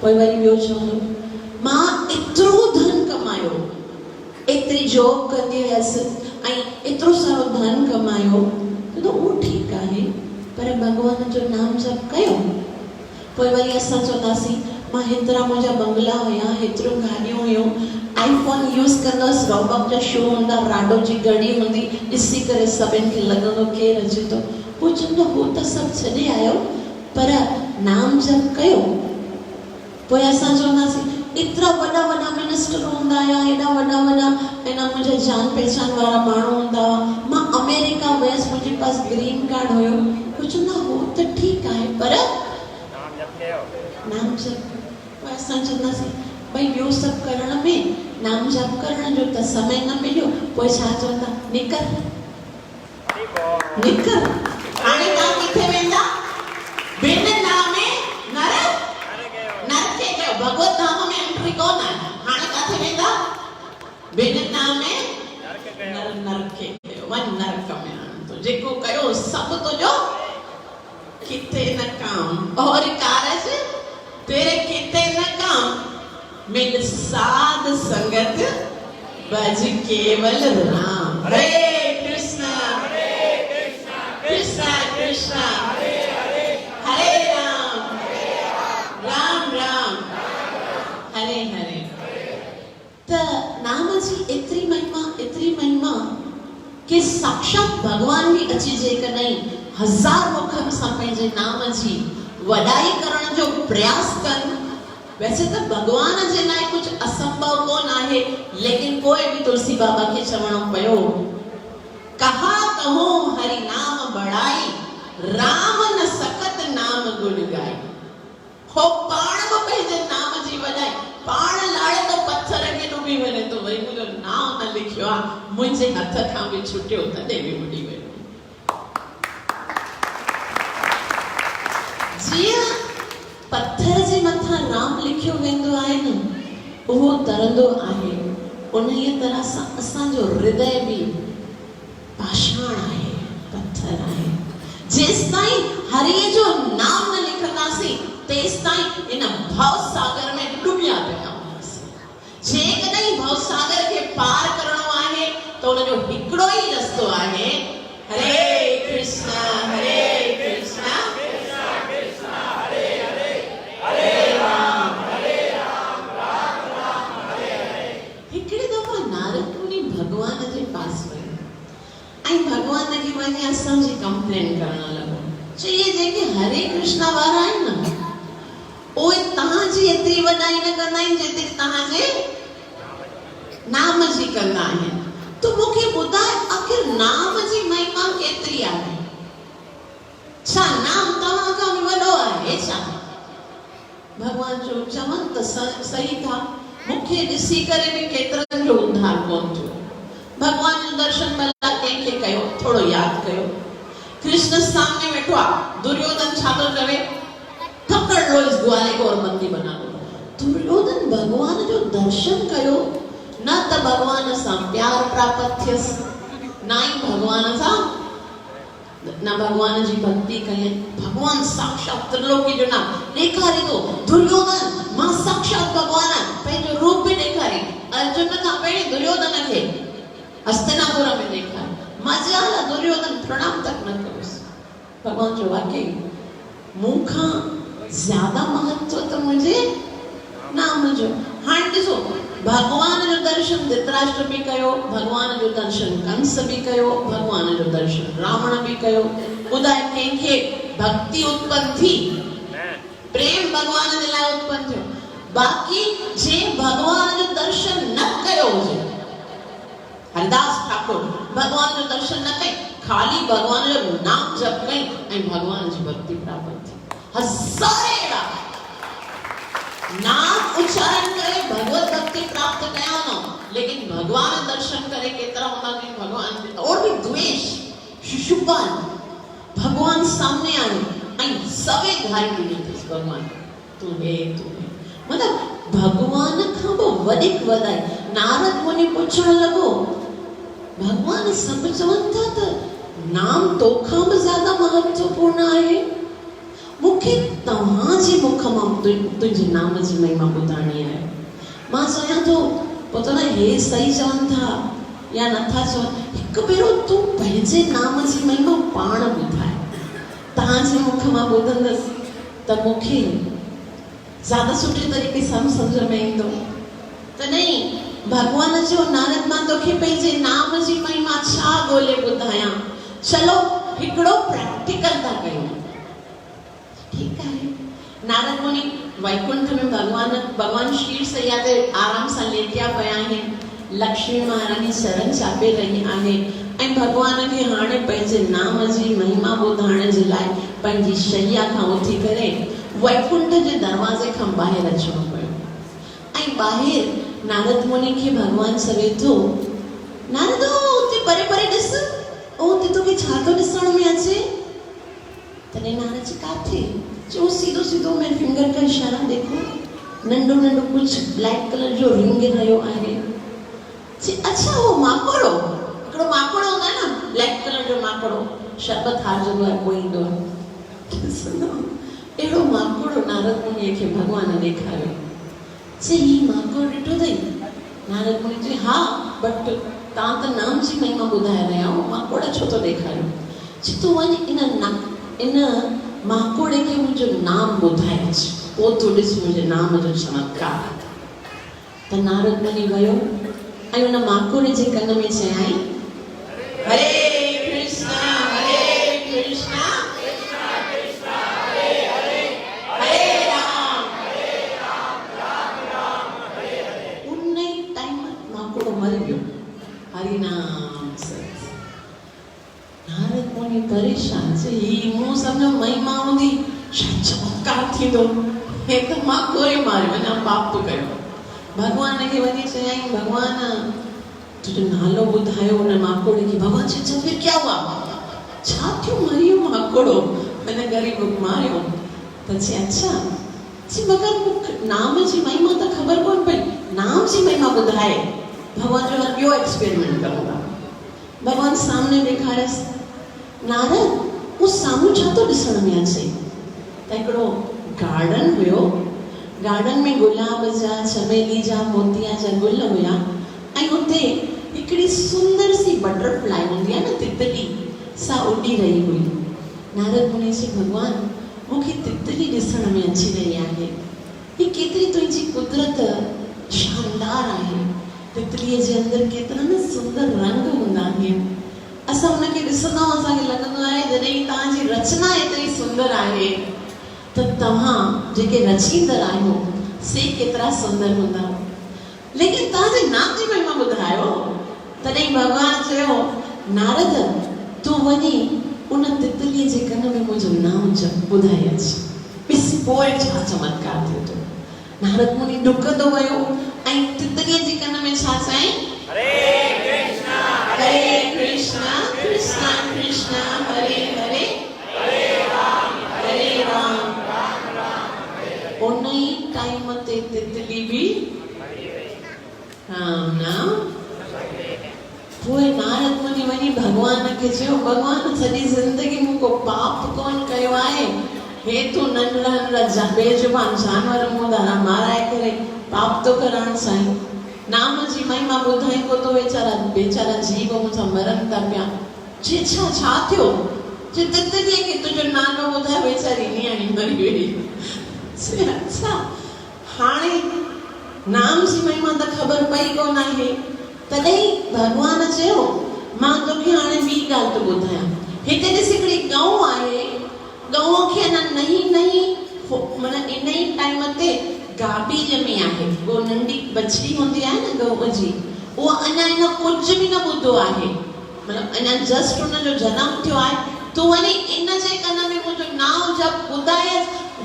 कोई वरी ॿियो चवंदो मां एतिरो धन कमायो, एतिरी जॉब कंदी हुयसि ऐं एतिरो सारो धन कमायो, तो वो ठीक है, पर भगवान जो नाम जप कयो? पोइ वरी असां चवंदासीं मां हेतिरा मुंहिंजा बंगला हुया, हेतिरो गाॾियूं हुयूं, आईफोन यूज़ कंदसि, रॉबक जा शू हूंदा, राडो जी घड़ी हूंदी, ॾिसी करे सभिनि खे लॻंदो केरु अचे थो। पोइ चवंदो हू त सभु छॾे आयो, पर नाम जप कयो? पोइ असां चवंदासीं एतिरा वॾा वॾा मिनिस्टर हूंदा हुया, हेॾा वॾा वॾा मुंहिंजा जान पहचान वारा माण्हू हूंदा हुआ, मां अमेरिका वियसि, मुंहिंजे पास ग्रीन कार्ड हुयो। पोइ चवंदा हू त ठीकु आहे, पर नाम जप। पोइ असां चवंदासीं भई ॿियो सभु करण में नाम जप करण जो त समय न मिलियो, पोइ छा चवंदा निकर निकर। हाणे तव्हां किथे वेंदा? बिन नामे नर नरके कयो, भगवत धाम में एंट्री कोन आहे। हाणे किथे वेंदा? बिन नामे नरके कयो, वञ नरक में। तो जेको कयो सभु तुंहिंजो किथे न काम, और कारज तेरे किथे न काम, मिल साध संगत भज केवल राम। हरे कृष्णा कृष्णा कृष्णा हरे राम राम राम हरे हरे। त नाम जी एतिरी महिमा कि साक्षात भगवान भी अची जेकॾहिं हजार मुखनि सां पंहिंजे नाम जी वॾाई करण जो प्रयास कनि। वैसे तो भगवान जे लाइ कुछ असंभव कोन आहे, लेकिन कोई भी तुलसी बाबा के चवणो पयो कहा कहो हरि नाम बढ़ाई, राम न सकत नाम गुण गाई। हो पाण को पंहिंजे नाम जी वॾाई, पाण लाड़े तो पत्थर खे डुबी वञे तो, वरी मुंहिंजो नाम न लिखियो आहे, मुंहिंजे हथ खां बि छुटियो तॾहिं बि बुॾी वियो। जीअं पत्थर जे मथां राम लिखियो वेंदो आहे न, उहो तरंदो आहे, उन्हीअ तरह सां असांजो हृदय बि पाषाण आहे, पत्थर आहे। जेसिताईं हरिअ जो नाम न लिखंदासीं तेसिताईं इन भव सागर में डुबिया पिया हूंदासीं। जेकॾहिं भव सागर खे पार करणो आहे त उनजो हिकिड़ो ई रस्तो आहे, हरे कृष्णा भगवान जे पास वही ऐं भगवान खे वञी असांजी कंप्लेन करण लॻो, चई जेके हरे कृष्णा वारा आहिनि न, उहे तव्हांजी एतिरी वॾाई न कंदा आहिनि जेतिरी तव्हांजे नाम जी कंदा आहिनि। तूं मूंखे ॿुधाए आख़िर नाम जी महिमा केतिरी आहे? छा नाम तव्हां खां बि वॾो आहे छा? भगवान जो चवनि त सही था, मूंखे ॾिसी करे बि केतिरनि जो उद्धार कोन थियो। भगवान जो दर्शन भला कंहिंखे कयो, थोड़ो याद कयो। कृष्ण सामने वेठो आहे, दुर्योधन छा थो चवे? पकड़ लो इस ग्वाले को और बंदी बना लो। दुर्योधन भगवान जो दर्शन कयो, न त भगवान सां प्यार प्राप्त थियसि, ना ही भगवान सां न भगवान जी भक्ति कई। भगवान साक्षात त्रिलोकी जो नाम ॾेखारे थो, दुर्योधन मां साक्षात भगवान पंहिंजो रूप बि ॾेखारी। अर्जुन खां पहिरीं दुर्योधन खे हस्तिनापुर में देखा, मजाला दुर्योधन प्रणाम तक न करोसि। भगवान जो वाकई मूंखा ज्यादा महत्व तो मुझे नाम जो। हाँ ॾिसो, भगवान जो दर्शन धृतराष्ट्र भी कयो, भगवान जो दर्शन कंस भी कयो, भगवान जो दर्शन रावण भी कयो। ॿुधाए कंहिंखे भक्ति उत्पन्न थी, प्रेम भगवान जे लाइ उत्पन्न थियो। बाक़ी जे भगवान जो दर्शन न कयो हुजे, हरदास ठाकुर भगवान जो दर्शन न कई, खाली भगवान जो नाम जप कई ऐं भगवान जी भक्ति प्राप्त थी। हज़ारे अहिड़ा नाम उच्चारण करे भगवत भक्ति प्राप्त कया न, लेकिन भगवान दर्शन करे केतरा होना जी भगवान और भी द्वेष शिशुपाल भगवान सामने आयो ऐं सवे घाई ॾिनी अथसि भगवान तू हे मतलब भगवान खां बि वधीक वधाई। नारद मुनि पुछण लॻो भगवान सब चवनि था त नाम तोखां बि ज्यादा महत्वपूर्ण आहे, मूंखे तव्हांजे मुख मां तुंहिंजे नाम जी महिमा ॿुधाइणी आहे। मां चाहियां थो पतो न हे सही चवनि था या नथा चवनि, हिकु भेरो तूं पंहिंजे नाम जी महिमा पाण ॿुधाए, तव्हांजे मुख मां ॿुधंदसि त मूंखे ज्यादा सुठे तरीक़े सां सम्झ में ईंदो। तॾहिं भगवान जो नारद मां तोखे पंहिंजे नाम जी महिमा छा ॻोल्हे ॿुधायां, चलो हिकिड़ो प्रैक्टिकल था कयूं। ठीक आहे। नारद मुनि वैकुंठ में भगवान शीर सैया ते आराम सां लेटिया पिया आहिनि। लक्ष्मी महारानी शरण चापे रही आहे ऐं भगवान खे हाणे पंहिंजे नाम जी महिमा ॿुधाइण जे लाइ पंहिंजी शैया खां उथी करे वैकुंठ जे दरवाजे खां ॿाहिरि अचणो पियो। ऐं ॿाहिरि नारद मुनि खे भगवान चवे थो, नारद उते परे परे ॾिस, उते तोखे छा थो ॾिसण में अचे? तॾहिं नारद जी काथे जो सीधो सीधो मैं फिंगर का इशारा देखो, नंढो नंढो कुछ ब्लैक कलर जो रिंग रहियो आहे। अच्छा वो माकोड़ो, हिकिड़ो माकोड़ो हूंदो आहे न ब्लैक कलर जो माकोड़ो, शरबत हार जो आहे कोई ईंदो आहे, अहिड़ो माकोड़ो नारद मुनिअ खे भगवान ॾेखारियो। चई ही माकोड़ो ॾिठो अथई? नारद मुनि चई हा, बट तव्हां त नाम जी महिमा ॿुधाए रहिया आहियो, माकोड़ा छो थो ॾेखारियो? चई तूं वञ इन माकोड़े खे मुंहिंजो नाम ॿुधाए अच, पोइ तूं ॾिस मुंहिंजे नाम जो चमत्कार। त नारद मुनि वियो ऐं उन माकोड़े जे कन में चयाई, हरे कृष्णा हरिनाम सत। नारद मुनि परेशान से ही मूं सम्झो महिमा हूंदी शायद चमत्कार थींदो, हे त मां कोई मारियो अञा पाप कयो। भगवान खे वञी चयाई, भगवान तुंहिंजो नालो ॿुधायो उन माकोड़े खे। भगवान चयो फिर क्या हुआ, छा थियो? मरियो माकोड़ो, हिन ग़रीब मारियो। त चई अच्छा, चई मगर मूंखे नाम जी महिमा त ख़बर कोन पई, नाम जी महिमा ॿुधाए। भगवान जो ॿियो एक्सपेरिमेंट करूंगा। भगवान सामने ॾेखारियसि, नारद उस साम्हूं छा थो ॾिसण में अचे? त हिकिड़ो गार्डन हुयो, गार्डन में गुलाब जा, चमेली जा, मोतिया जा गुल हुया ऐं उते हिकिड़ी सुंदर सी बटरफ्लाई हूंदी आहे न तितली, सा उॾी रही हुई। नारद मुनि चई भगवान मूंखे तितली ॾिसण में अची रही आहे, ही केतिरी तुंहिंजी कुदरत शानदार आहे। तितलीअ जे अंदरि केतिरा न सुंदर रंग हूंदा आहिनि, असां हुनखे ॾिसंदा आहियूं असांखे लॻंदो आहे जॾहिं तव्हांजी रचना एतिरी सुंदर आहे त तव्हां जेके रचींदड़ आहियो से केतिरा सुंदर हूंदा, लेकिन तव्हांजे नाम जी महिमा ॿुधायो। तॾहिं भगवान चयो, नारद तूं वञी उन तितलीअ जे कन में मुंहिंजो नाम जप ॿुधाए अच, ॾिस पोइ छा चमत्कार थिए थो। नारद मुनि डुकंदो वियो ऐं तितलीअ जे कन में छा चई, हरे कृष्णा कृष्णा कृष्णा हरे हरे हरे राम उन ई टाइम ते तितली बि राम नाम। पोइ नारद मुनि वञी भगवान खे चयो, भगवान सॼी ज़िंदगी मूं को पाप कोन कयो आहे, हे तूं नंढड़ा नंढड़ा बेजुबान जानवर हूंदा माराए करे पाप तो करण साईं, नाम जी महिमा ॿुधाई को तो बेचारा जीव मुंहिंजा मरनि था पिया। जे छा थियो? जे तितलीअ खे तुंहिंजो नालो ॿुधाए वेचारी नियाणी मरी वई। अच्छा हाणे नाम जी महिमा त ख़बर पई कोन आहे। तॾहिं भगवान चयो मां तोखे हाणे ॿी ॻाल्हि थो ॿुधायां। हिते ॾिस हिकिड़ी गऊ आहे, गऊ खे अञा नई माना इन ई टाइम ते गाबी ॼमी आहे, वो नंढी बछड़ी हूंदी आहे न गऊ जी, वो अञा इन कुछ भी न ॿुधो आहे, मतलब अञा जस्ट उन जो जन्म थियो आहे, तू वञी इन जे कन में मुंहिंजो नाम जब ॿुधाए,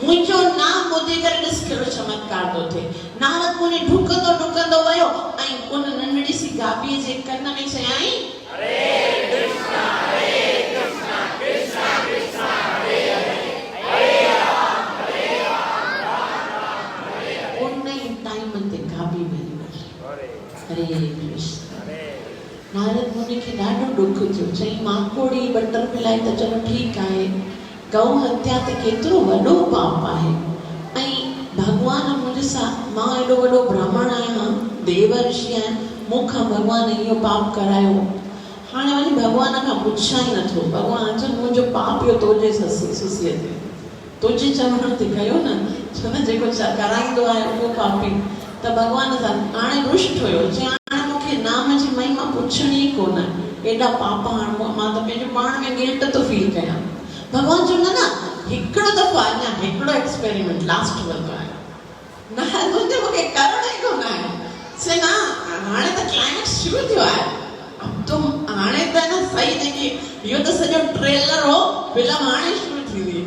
मुंहिंजो नाम ॿुधी करे ॾिस कहिड़ो चमत्कार थो थिए। नारद मुनि ढुकंदो वियो ऐं उन नंढड़ी सी गाबीअ जे कन में चयाई, हरे कृष्णा कृष्णा कृष्णा हरे हरे, हरे राम राम राम हरे हरे। उन ई टाइम ते गाबी मिली वई, हरे कृष्ण। नारद मुनि खे ॾाढो दुख थियो, चई माकोड़ी बटरफ्लाई त चलो ठीकु आहे, गौ हत्या त केतिरो वॾो पाप आहे, ऐं भगवान मुंहिंजे सां, मां एॾो वॾो ब्राह्मण आहियां, देव ऋषि आहियां, मूंखां भगवान इहो पाप करायो, हाणे वञी भगवान खां पुछां ई नथो। भगवान चयो मुंहिंजो पाप इहो तुंहिंजे सुसीअ ते, तुंहिंजे चवण ते कयो न, छो न जेको कराईंदो आहे उहो पापी। त भगवान सां हाणे रुष्ट हुयो, हाणे मूंखे नाम जी महिमा पुछणी ई कोन, एॾा पाप हाणे मां त पंहिंजो पाण में गिल्ट थो फील कयां। भगवान चयो न हिकिड़ो दफ़ो अञा हिकिड़ो एक्सपेरिमेंट लास्ट वक़्तु आहे, न तुंहिंजे मूंखे करणो ई कोन आहे। से न हाणे त क्लाइमेक्स शुरू थियो आहे, अब तुम हाणे त न सही जेकी इहो त सॼो ट्रेलर हो, फिल्म हाणे शुरू थींदी,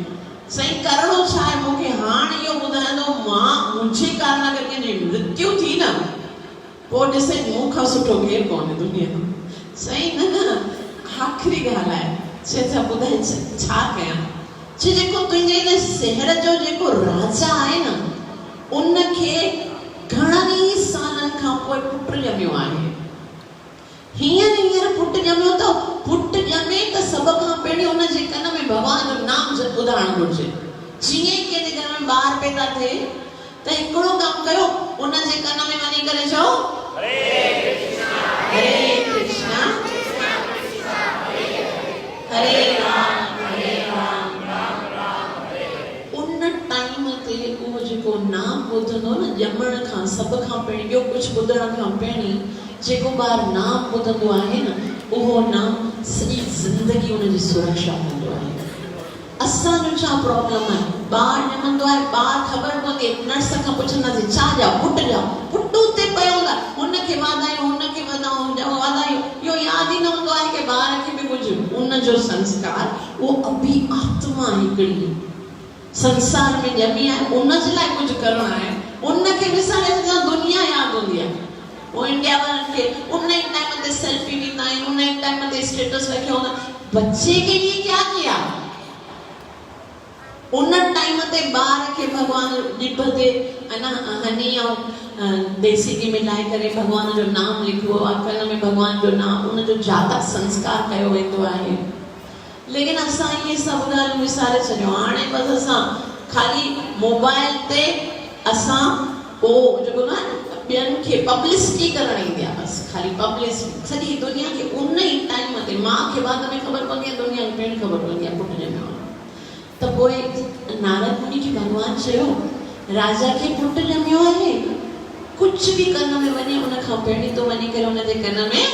सही करणो छा आहे मूंखे हाणे इहो ॿुधाईंदो, मां मुंहिंजे कारण अगरि कंहिंजी मृत्यु थी न, पोइ ॾिसे मूंखां सुठो केरु कोन्हे दुनिया में, सही न आख़िरी ॻाल्हि आहे। छा ॿुधाए छा कयां, जेको तुंहिंजे इन शहर जो जेको राजा आहे न, उनखे घणनि सालनि खां पोइ पुट ॼमियो आहे, हींअर पुट ॼमियो त पुट ॼमे त सभ खां पहिरीं उन जे कन में भगवान जो नाम ॿुधाइणु घुरिजे। जीअं ई कंहिंजे घर में ॿार पैदा थिए त हिकिड़ो कमु कयो, उन जे कन में वञी करे चओ हरे कृष्णा हरे राम राम हरे। उन टाइम ते उहो जेको नाम ॿुधंदो न, ॼमण खां सभ खां पहिरीं, ॿियो कुझु ॿुधण खां पहिरीं जेको ॿार नाम ॿुधंदो आहे न, उहो नाम सॼी ज़िंदगी उनजी सुरक्षा कंदो आहे। असांजो छा प्रॉब्लम आहे, ॿार ॼमंदो आहे, ॿार ख़बर पवंदी, नर्स खां पुछंदासीं छा ॼाओ, पुट ॼाओ, पुट उते पियो हूंदा, हुनखे वाधायूं, हुनखे वाधायूं, इहो यादि ई न हूंदो आहे कि ॿार खे बि कुझु उनजो संस्कार, उहो अभी आत्मा हिकिड़ी संसार में ॼमी आहे, उनजे लाइ कुझु करणो आहे, उनखे विसारे छॾियो, दुनिया यादि हूंदी आहे। वो इंडिया वारनि खे उन ई टाइम ते सेल्फी ॾींदा आहिनि, उन ई टाइम ते स्टेटस रखियो हूंदा, बच्चे के लिए क्या किया? उन टाइम ते ॿार खे भगवान ॼिभ ते अञा हनी ऐं देसी घी मिलाए करे भगवान जो नाम लिखिबो आहे, कन में भगवान जो नाम, उनजो जातक संस्कार कयो वेंदो आहे। लेकिन असां इहे सभु ॻाल्हियूं विसारे छॾियो, हाणे बसि असां ख़ाली मोबाइल ते असां उहो जेको न ॿियनि खे पब्लिसिटी करणु ईंदी आहे, बसि ख़ाली पब्लिसिटी, सॼी दुनिया खे उन ई टाइम ते, माउ खे बाद में ख़बर पवंदी आहे, दुनिया खे पहिरीं ख़बर पवंदी आहे पुट ॼमियो आहे। त पोइ नारद मुनि खे भगवान चयो, राजा खे पुट ॼमियो आहे, कुझु बि कन में वञे उन खां पहिरीं तो वञी करे उन जे कन में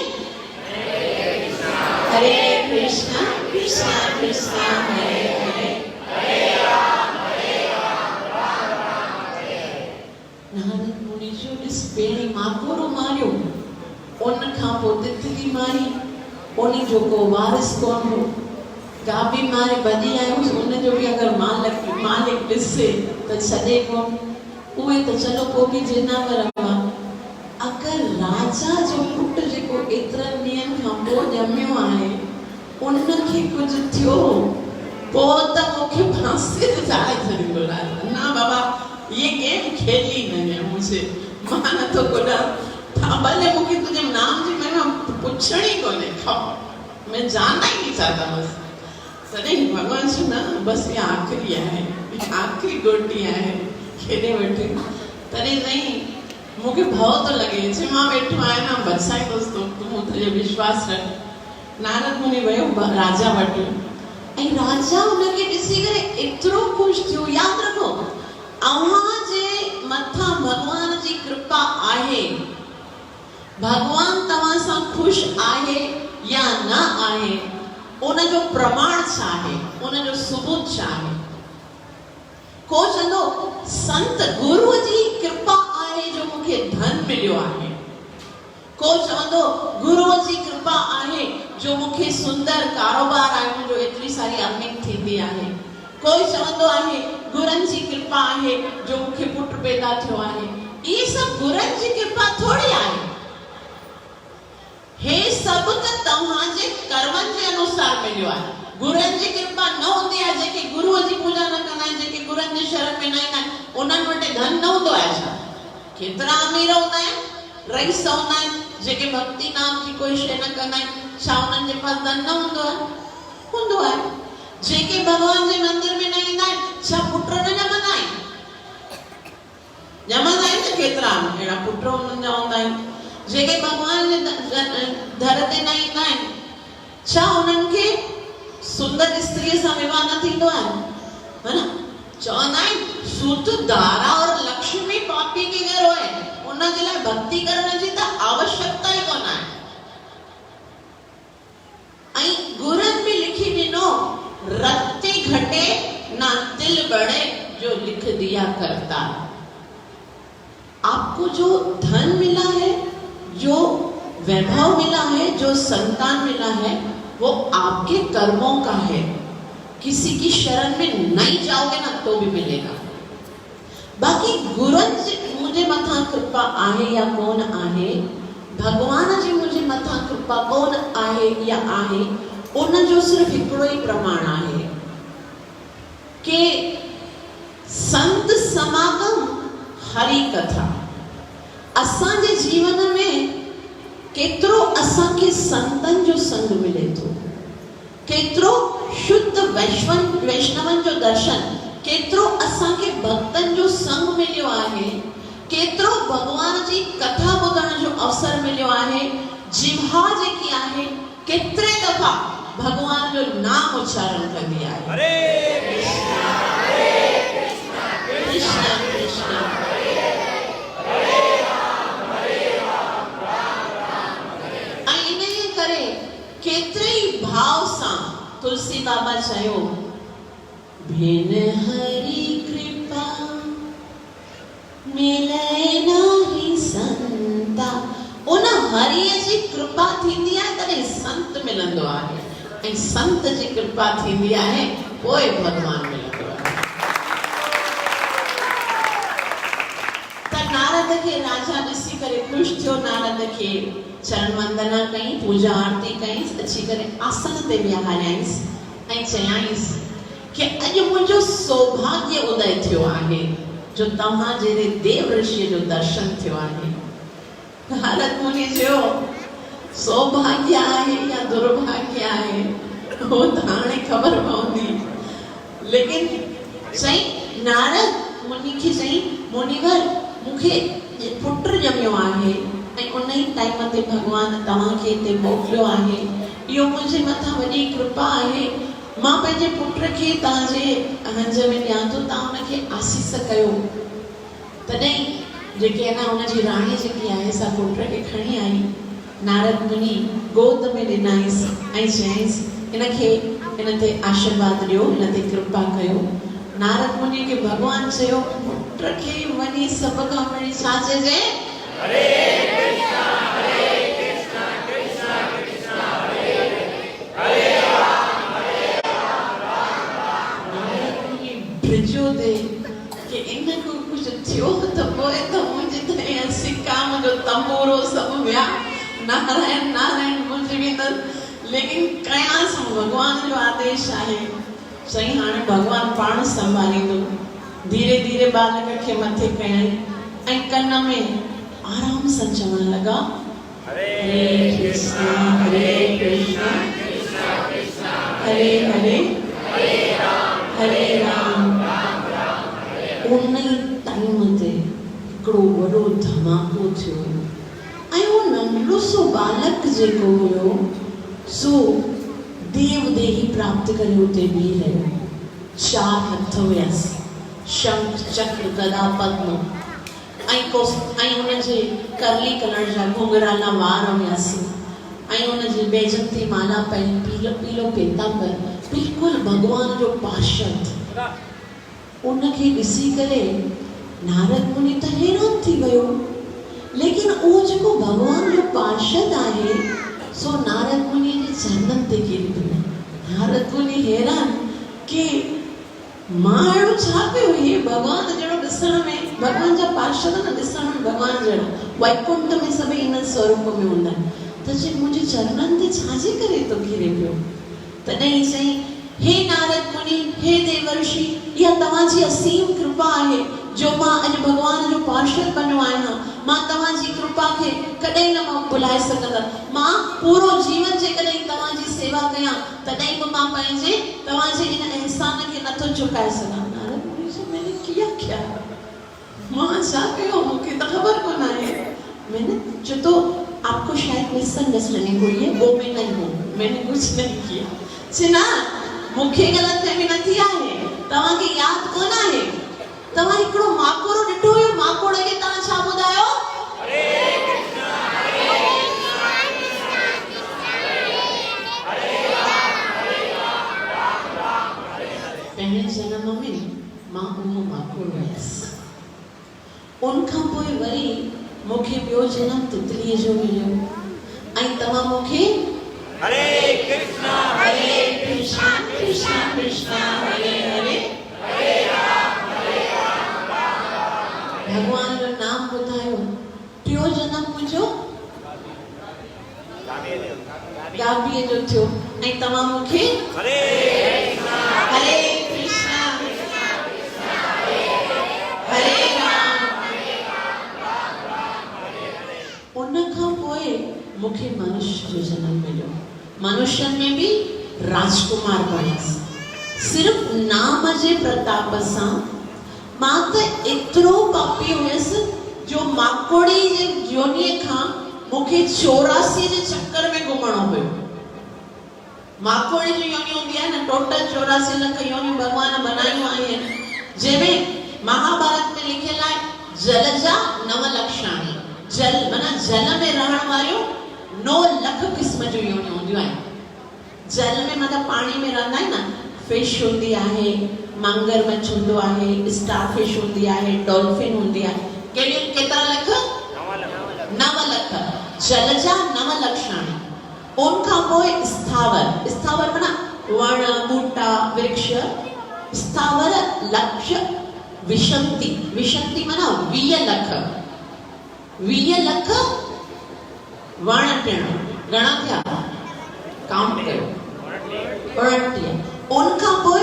हरे कृष्णा कृष्णा कृष्णा हरे हरे, हरे राम राम हरे हरे। नारद मुनि जो ॾिस, पहिरीं माकोड़ो मारियो, उन खां पोइ तितली मारी, उन जो को वारिस कोन हो, गाबी मारे भॼी आयो, उनजो बि अगरि मालिक ॾिसे त छॾे कोन, उहे त चलो पोइ बि जिनावर हुआ। अगरि राजा जो पुट जेको एतिरनि ॾींहंनि खां पोइ ॼमियो आहे, उनखे कुझु थियो, पोइ त मूंखे फांसी ते चाढ़े छॾींदो राजा। न बाबा, ये गेम खेली मैंने, मुझे मां नथो कुॾां, भले मूंखे तुंहिंजे नाम जी महिमा पुछणी कोन्हे, मैं जानना ही नहीं चाहता बस। तॾहिं भगवान चयो न बसि इहा आख़िरी आहे, आख़िरी गोटी आहे, खेॾे वठे। तॾहिं चई मूंखे भउ थो लॻे, चई मां वेठो आहियां न, बचाईंदुसि तूं तुंहिंजो विश्वास रख। नारद मुनि वियो राजा वटि, ऐं राजा हुनखे ॾिसी करे एतिरो ख़ुशि थियो। यादि रखो, अव्हां जे मथां भगवान जी कृपा आहे, भगवान तव्हां सां ख़ुशि आहे या न आहे, उनजो प्रमाण छा आहे, उनजो सबूत छा आहे। को चवंदो संत गुरुअ जी कृपा आहे जो मूंखे धन मिलियो आहे, को चवंदो गुरुअ जी कृपा आहे जो मूंखे सुंदर कारोबार आहे, मुंहिंजो एतिरी सारी अर्निंग थींदी आहे। कोई चवंदो आहे गुरनि जी कृपा आहे जो मूंखे पुट पैदा थियो आहे। ये सब गुरनि जी कृपा थोड़ी आहे, हे सब त तव्हांजे कर्मनि जे अनुसार मिलियो आहे। गुरनि जी कृपा न हूंदी आहे, जेके गुरुअ जी पूजा न कंदा आहिनि, जेके गुरनि जे शरण में न ईंदा आहिनि, उन्हनि वटि धन न हूंदो आहे छा? केतिरा अमीर हूंदा आहिनि, रईस हूंदा आहिनि, जेके भक्ति नाम जी कोई शइ न कंदा आहिनि, छा उन्हनि जे पास धन न हूंदो आहे? हूंदो आहे। जेके भगवान जे मंदिर में न ईंदा आहिनि, छा पुट न ॼमंदा आहिनि? ॼमंदा आहिनि न, केतिरा अहिड़ा पुट उन्हनि जा हूंदा आहिनि। जेके भगवान जे दर ते न ईंदा आहिनि, छा उन्हनि खे सुंदर स्त्रीअ सां विवाह न थींदो आहे? है ना? चवंदा आहिनि सूत दारा और लक्ष्मी पापी के घर होए, उन जे लाइ भक्ति करण जी त आवश्यकता ई कोन आहे। ऐं गुरनि में लिखी ॾिनो रत्ती घटे ना दिल बढ़े जो लिख दिया करता। आपको जो धन मिला है, जो वैभव मिला है, जो संतान मिला है, वो आपके कर्मों का है। किसी की शरण में नहीं जाओगे ना तो भी मिलेगा। बाकी गुरनि जी मुझे मथा कृपा आहे या कोन आहे, भगवान जी मुझे मथा कृपा कोन आहे या आहे, उन जो सिर्फ हिकिड़ो ई प्रमाण आहे कि संत समागम हरि कथा। असांजे जीवन में केतिरो असांखे संतन जो संग मिले थो, केतिरो शुद्ध वैष्णवन जो दर्शन, केतिरो असांखे भक्तन जो संग मिलियो आहे, केतिरो भगवान जी कथा ॿुधण जो अवसर मिलियो आहे। जिह्वा जेकी आहे केतिरे दफ़ा भगवान जो नाम उच्चारण कंदी आहे। हरे कृष्णा कृष्णा कृष्णा केतरे भाव सां तुलसी बाबा चयो भेन हरि कृपा मिले नाही संता। उन हरिय जी कृपा थींदी आहे तॾहिं संत मिलंदो आहे, ऐं संत जी कृपा थींदी आहे पोइ भगवान मिलंदो आहे। त नारद खे राजा ॾिसी करे ख़ुशि थियो, नारद खे चरण वंदना कई, पूजा आरती कई, अची करे आसन ते विहारियांसि ऐं चयाईंसि कि अॼु मुंहिंजो सौभाग्य उदय थियो आहे जो तव्हां जहिड़े देव ऋषि जो दर्शन थियो आहे। नारद मुनि चयो सौभाग्य आहे या दुर्भाग्य आहे उहो त हाणे ख़बर पवंदी, लेकिन चई नारद मुनि खे चई मुनिवर मूंखे पुट ॼमियो आहे ऐं उन ई टाइम ते भगवान तव्हांखे हिते मोकिलियो आहे। इहो मुंहिंजे मथां वॾी कृपा आहे। मां पंहिंजे पुट खे तव्हांजे हंज में ॾियां थो, तव्हां हुनखे आसीस कयो। तॾहिं जेके आहे न हुनजी राणी जेकी आहे सा पुट खे खणी आई, नारद मुनि गोद में ॾिनाईंसि ऐं चयाईंसि हिनखे हिन ते आशीर्वाद ॾियो, हिन ते कृपा कयो। नारद मुनि खे भगवान चयो पुट खे वञी सभ खां पहिरीं छा चइजे? हरे कृष्णा कृष्णा कृष्णा हरे हरे राम राम राम। भिजो दे कि इनको कुछ थियो त पोइ त मुंहिंजे तॾहिं सिकाम जो तंबूरो सभु विया नारायण नारायण मुंहिंजी वेंदसि, लेकिन कयांसि भगवान जो आदेश आहे। चई हाणे भगवान पाण संभालींदो। धीरे धीरे बालक खे मथे कयई ऐं कन में आराम सां चवण लगा हरे कृष्णा कृष्णा कृष्णा हरे हरे हरे राम राम राम। उन ई टाइम ते हिकिड़ो वॾो धमाको थियो ऐं उहो नंढो सो बालक जेको हुयो सो देव देही प्राप्त करे उते बीह रहियो। 4 हथ हुयसि, शंख चक्र गदा पद्म ऐं हुनजे करली कलर जा घुंघराला वार हुयसि ऐं हुनजी बैजंती माला पई, पीलो पीलो पीतांबर, बिल्कुलु भगवान जो पार्षद। उनखे ॾिसी करे नारद मुनि त हैरान थी वियो लेकिन वो जो भगवान जो पार्षद आहे सो नारद मुनि जे चरणन ते किरी पियो। नारद मुनि हैरान कि माण्हू छा पियो हे भगवान जहिड़ो ॾिसण में, भगवान जा पार्षद न ॾिसण में भगवान जहिड़ो, वैकुंठ में सभई इन स्वरूप में हूंदा आहिनि, त जे मुंहिंजे चरणन ते छाजे करे तो किरे पियो। तॾहिं चई हे नारद मुनि, हे देवर्षि, इहा तव्हांजी असीम कृपा आहे जो मां अॼु भगवान जो पार्षद बनियो आहियां। मां तव्हांजी कृपा खे कॾहिं न मां भुलाए सघंदसि। मां पूरो जीवन जेकॾहिं तव्हांजी सेवा कयां तॾहिं बि मां पंहिंजे तव्हांजे इन एहसान खे नथो चुकाए सघां। नारद मुनि चयो मैंने किया क्या, मां छा कयो, मूंखे त ख़बर कोन आहे। मैंने जो तो आपको शायद मिसअंडरस्टैंडिंग हुई है, वो मैं नहीं हूँ, मैंने कुछ नहीं किया। चिना मूंखे ग़लतफहमी न थी आहे, तव्हांखे यादि कोन आहे तव्हां हिकिड़ो माकोड़ो ॾिठो हुयो, माकोड़ खे तव्हां छा ॿुधायो? हरे कृष्णा हरे कृष्णा कृष्णा कृष्णा हरे राम राम राम हरे हरे। पहिरें जन्म में मां उहो माकोड़ हुयसि, उनखां पोइ वरी मूंखे ॿियो जनम तितलीअ जो मिलियो ऐं तव्हां मूंखे हरे कृष्णा कृष्णा कृष्णा हरे हरे हरे राम भगवान जो नाम ॿुधायो। टियों जन्म मुंहिंजो गाबीअ जो थियो ऐं तव्हां मूंखे हरे कृष्णा हरे राम। उनखां पोइ मूंखे मनुष्य जो जन्म मिलियो। मनुष्यन में भी राजकुमार बणियसि। सिर्फ नाम जे प्रताप सां मां त एतिरो पापी हुयसि जो माकोड़ी जे योनीअ खां मूंखे 84 जे चक्कर में घुमणो पियो। माकोड़ी जी योनी हूंदी आहे न, टोटल 84 लख योनियूं भगवान बनायूं आहिनि, जंहिंमें महाभारत में लिखियल आहे जल जा 9 लक्षाणी। जल माना जल में रहण वारियूं 9 लख क़िस्म जूं योनियूं हूंदियूं आहिनि। जल में मतलब पानी में रहंदा आहिनि न, फिश हूंदी आहे, मगरमच्छ हूंदो आहे, स्टारफिश हूंदी आहे, डॉल्फिन हूंदी आहे। केतिरा लख? 9 लख। जल जा 9 लक्षाणी। उनखां पोइ स्थावर, स्थावर माना वण बूटा वृक्ष। स्थावर लक्ष विशंति, विशंति माना 20 लख। 20 लख वण टिण। घणा थिया? काउंट कयो। 29। उनखां पोइ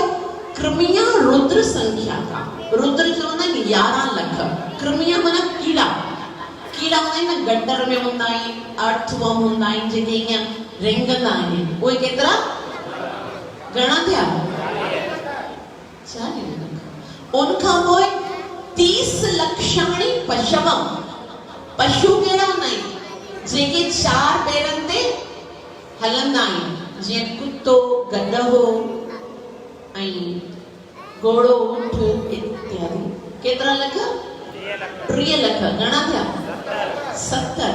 कृमिया रुद्र संख्या का, रुद्र जो होता है 11 लख। कृमिया माना कीड़ा, कीड़ा होता है ना गटर में होता है, अर्थवर्म होता है, जेके ईअं रेंगंदा आहिनि, उहे केतिरा? घणा थिया? 40 लख। उनखां पोइ 30 लक्षाणी पशवम। पशु कहिड़ा हूंदा आहिनि? जेके 4 पेरनि ते हलंदा आहिनि, जीअं कुत्तो, गधो ऐं घोड़ो, ऊंट इत्यादि। केतिरा लख? 3 लख। घणा थिया? 70।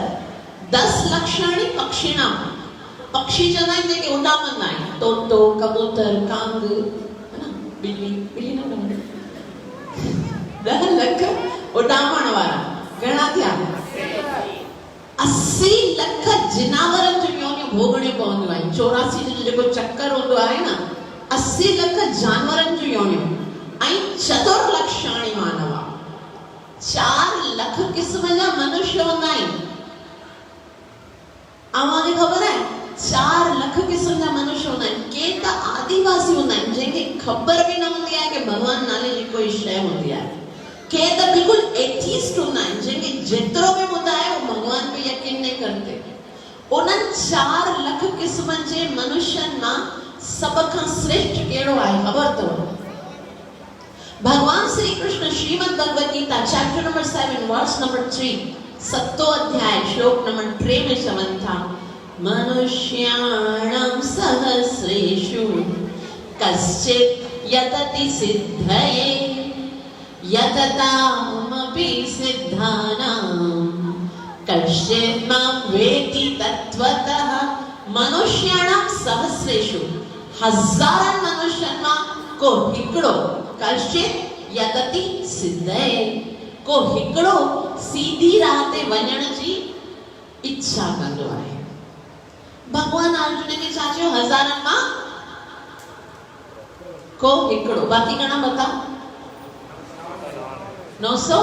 10 लक्षाणी पक्षिणाम। पक्षी चवंदा आहिनि जेके उॾामंदा आहिनि, तोतो, कबूतर, कांग, है ना, बिल्ली, बिल्ली न उॾामंदी। 10 लख उॾामण वारा। घणा थिया? 80 लख जिनावरनि जूं योनियूं भोगणियूं पवंदियूं आहिनि। 84 जो जेको चक्कर हूंदो आहे न, 80 लख जानवरनि जूं योनियूं ऐं 4 लक्षाणी मानव। 4 लख क़िस्म जा मनुष्य हूंदा आहिनि। अव्हांखे ख़बर आहे 4 लख क़िस्म जा मनुष्य हूंदा आहिनि। के त आदिवासी हूंदा आहिनि जंहिंखे ख़बर बि न हूंदी आहे कि भगवान नाले जी कोई शइ हूंदी आहे। के त बिल्कुल एथिस्ट हूंदा आहिनि जंहिंखे जेतिरो बि ॿुधाए वो भगवान पे यकीन नहीं करते। उन्हनि 4 लख क़िस्म जे मनुष्यनि मां सब खां श्रेष्ठ कहिड़ो आहे ख़बर अथव? भगवान Shri Krishna Shrimad Bhagavad Gita chapter number 7 verse number 3 7 अध्याय श्लोक नंबर 3 में चवनि था, मनुष्याणां सहस्रेषु कश्चित् यतति सिद्धये यततामपि सिद्धानां कश्चित् मां वेति तत्त्वतः। मनुष्याणां सहस्रेषु, हज़ारनि मनुष्यनि मां को हिकिड़ो, कश्चित् यतति सिद्धये, को हिकिड़ो सीधी राह ते वञण जी इच्छा कंदो आहे। भगवान अर्जुन खे छा चयो? हज़ारनि मां को हिकिड़ो। बाक़ी घणा बताओ? 900।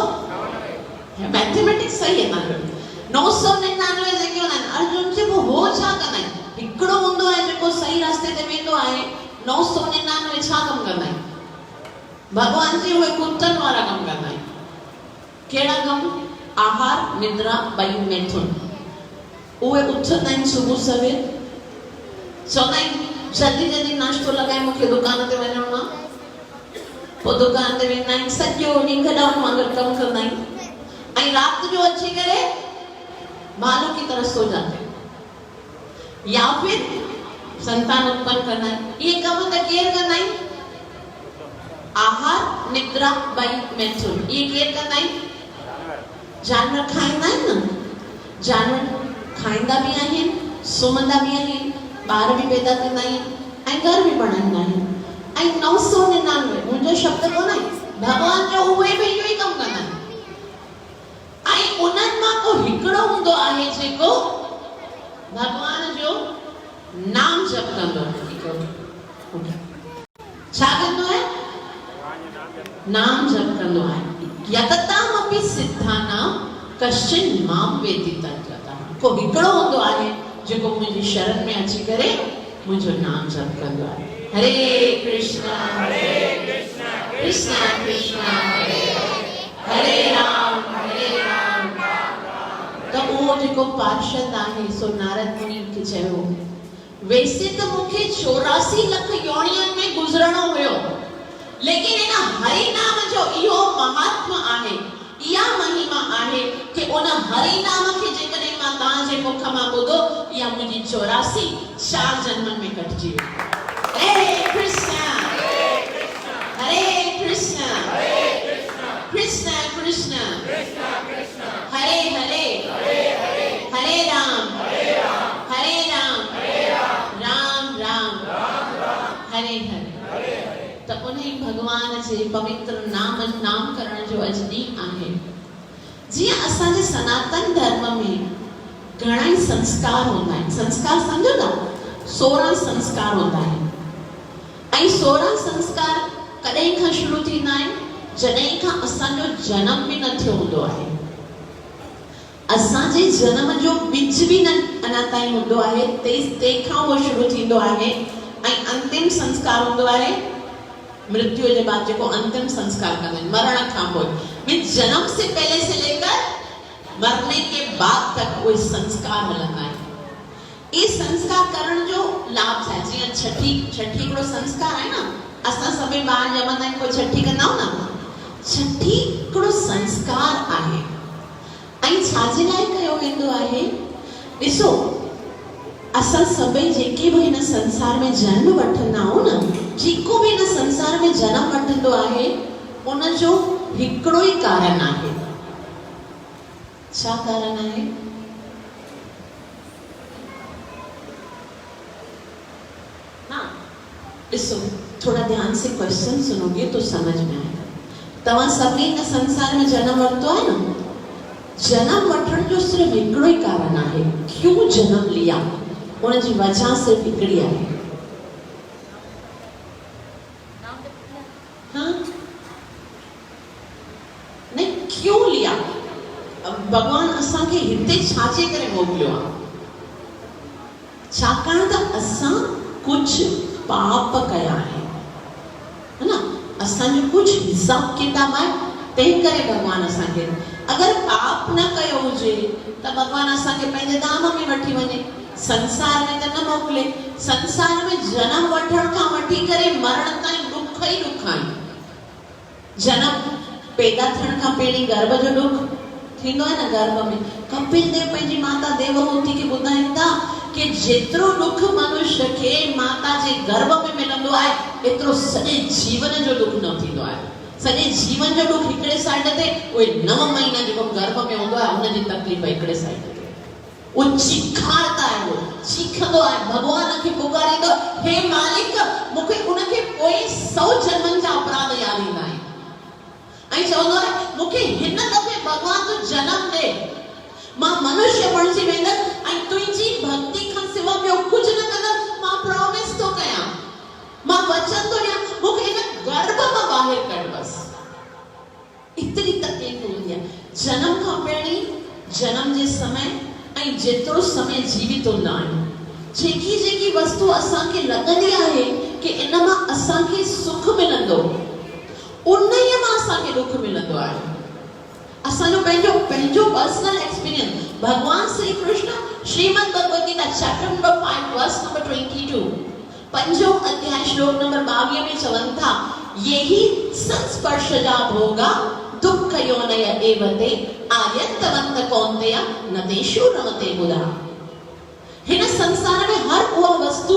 मैथमेटिक्स सही है ना? 999 जेके हूंदा आहिनि। अर्जुन चइबो हो छा कंदा आहिनि? हिकिड़ो हूंदो आहे जेको सही रास्ते ते वेंदो आहे। 999 छा कमु कंदा आहिनि? भगवान जी उहे कुतनि वारा कमु कंदा आहिनि। कहिड़ा कमु? आहार निद्रा ॿई मैथुन। उहे उथंदा आहिनि सुबुह सवेर, चवंदा आहिनि जल्दी जल्दी नाश्तो लॻाए मूंखे दुकान ते वञिणो आहे। पोइ दुकान ते वेंदा आहिनि, सॼो ॾींहुं गॾाउनि वांगुरु कमु कंदा आहिनि ऐं राति जो अची करे भालू की तरह सो जाते हैं। या फिर संतान उत्पन्न करना है। ये कम त केर कंदा आहिनि? आहार निद्रा ॿई मैथुन। ये केर कंदा आहिनि? जानवर खाईंदा आहिनि न। जानवर खाईंदा बि आहिनि, सुम्हंदा बि आहिनि, ॿार बि पैदा कंदा आहिनि ऐं घर बि बणाईंदा आहिनि। ऐं 999 मुंहिंजो शब्द कोन आहे, भगवान जो उहे बि इहो ई कमु कंदा आहिनि। ऐं उन्हनि मां को हिकिड़ो हूंदो आहे जेको भगवान जो नाम जप कंदो आहे। छा कंदो आहे? नाम जप कंदो आहे। यततामपि सिद्धानां कश्चिन् मां वेति तत्त्वतः। को हिकिड़ो हूंदो आहे जेको मुंहिंजी शरण में अची करे मुंहिंजो नाम जप कंदो आहे। हरे कृष्णा कृष्णा कृष्णा हरे राम तो वो जेको पार्षद आहे सो नारद मुनि खे चयो, वैसे तो मूंखे 84 लख योनियुनि में गुज़रणो हुयो, लेकिन इन हरि नाम जो इहो महात्मा आहे, इहा महिमा आहे कि उन हरि नाम खे जेकॾहिं मां तव्हांजे मुख मां ॿुधो, इहा मुंहिंजी 84 4 जन्मनि में कटिजी वई। हरे कृष्णा कृष्णा कृष्णा हरे हरे हरे राम राम राम हरे हरे। तो उन्हें भगवान जे पवित्र नाम करण जो अॼु ॾींहुं आहे। जीअं असांजे सनातन धर्म में घणा ई संस्कार हूंदा आहिनि। संस्कार सम्झो था? 16 संस्कार हूंदा आहिनि ऐं 16 संस्कार कॾहिं खां शुरू थींदा आहिनि? जॾहिं खां असांजो जनम बि न थियो हूंदो आहे। असांजे जनम जो बीज बि न अञा ताईं हूंदो आहे, तंहिंखां उहो शुरू थींदो आहे। ऐं अंतिम संस्कार हूंदो आहे मृत्यु के बाद, जो अंतिम संस्कार करना है मरण खां पोइ। मीन्स जन्म से पहले से लेकर मरने के बाद तक वो संस्कार हलंदा आहिनि। ये संस्कार करण जो लाभ है। जीअं छठी हिकिड़ो संस्कार आहे न। असां सभई ॿार ॼमंदा आहिनि, कोई छठी कंदा हो न। छठी हिकिड़ो संस्कार आहे ऐं छाजे लाइ कयो वेंदो आहे? ॾिसो, असां सभई जेके बि हिन संसार में जन्म वठंदा आहियूं न, जेको बि हिन संसार में जन्म वठंदो आहे उन जो हिकिड़ो ई कारण आहे। छा कारण आहे? हाँ, ॾिसो, थोड़ा ध्यान से क्वेश्चन सुनोगे तो समझ में आएगा। तव्हां सभी हिन संसार में जन्म वठतो आहे न। जन्म वठण जो सिर्फ हिकिड़ो ई कारण आहे। क्यों जन्म लिया? उन जी वजह सिर्फ हिकिड़ी आहे। हाँ? नहीं, क्यों लिया? भगवान असांखे हिते छाजे करे मोकिलियो आहे? छाकाणि त असां कुझु पाप कया आहे, है ना? असांजो कुछ हिसाब किताब आहे, तंहिं करे भगवान असांखे। अगर पाप न कयो हुजे त भगवान असांखे पंहिंजे धाम में वठी वञे, संसार में त न मोकिले। संसार में जन्म वठण खां वठी करे मरण ताईं दुख ई दुख आहिनि। जन्म पैदा थियण खां पहिरीं गर्भ जो दुख थींदो आहे न। गर्भ में कपिल देव पंहिंजी माता देवहूति खे ॿुधाइनि था कि जेतिरो दुख मनुष्य खे माता जे गर्भ में मिलंदो आहे, एतिरो सॼे जीवन जो दुख न थींदो आहे। सॼे जीवन जो दुख हिकिड़े साइड ते, उहे 9 महीना जेको गर्भ में हूंदो आहे उन जी तकलीफ़ हिकिड़े साइड ते। वो चीखारता है, वो चीखंदो आहे, भगवान खे पुकारींदो, हे मालिक, मूंखे उनखे पोइ 100 जन्मनि जा अपराध याद ईंदा आहिनि ऐं चवंदो आहे, मूंखे हिन दफ़े भगवान जो जन्म दे, मां मनुष्य बणजी वेंदसि ऐं तुंहिंजी भक्ति खां सिवा ॿियो कुझु न कंदसि। मां प्रॉमिस थो कयां, मां वचन थो ॾियां, मूंखे हिन गर्भ मां ॿाहिरि कढ बसि। इतनी तकलीफ़ हूंदी आहे जन्म खां पहिरीं, जन्म जे समय ऐं जेतिरो समय जीवित हूंदा आहियूं, जेकी जेकी वस्तु असांखे लॻंदी आहे कि इन मां असांखे सुख मिलंदो, उन्हीअ मां असांखे दुख मिलंदो आहे। असांजो पंहिंजो पर्सनल एक्सपीरियंस, भगवान Shri Krishna Shrimad Bhagavad Gita chapter number 5 verse number 22, 5 अध्याय श्लोक नंबर 22 में चवनि था, यही संस्पर्शजा भोगा दुख योनय एवते आर्यन्तवन्त कौन्तेय न तेषु रमते बुधा। हिन संसार में हर उहा वस्तु,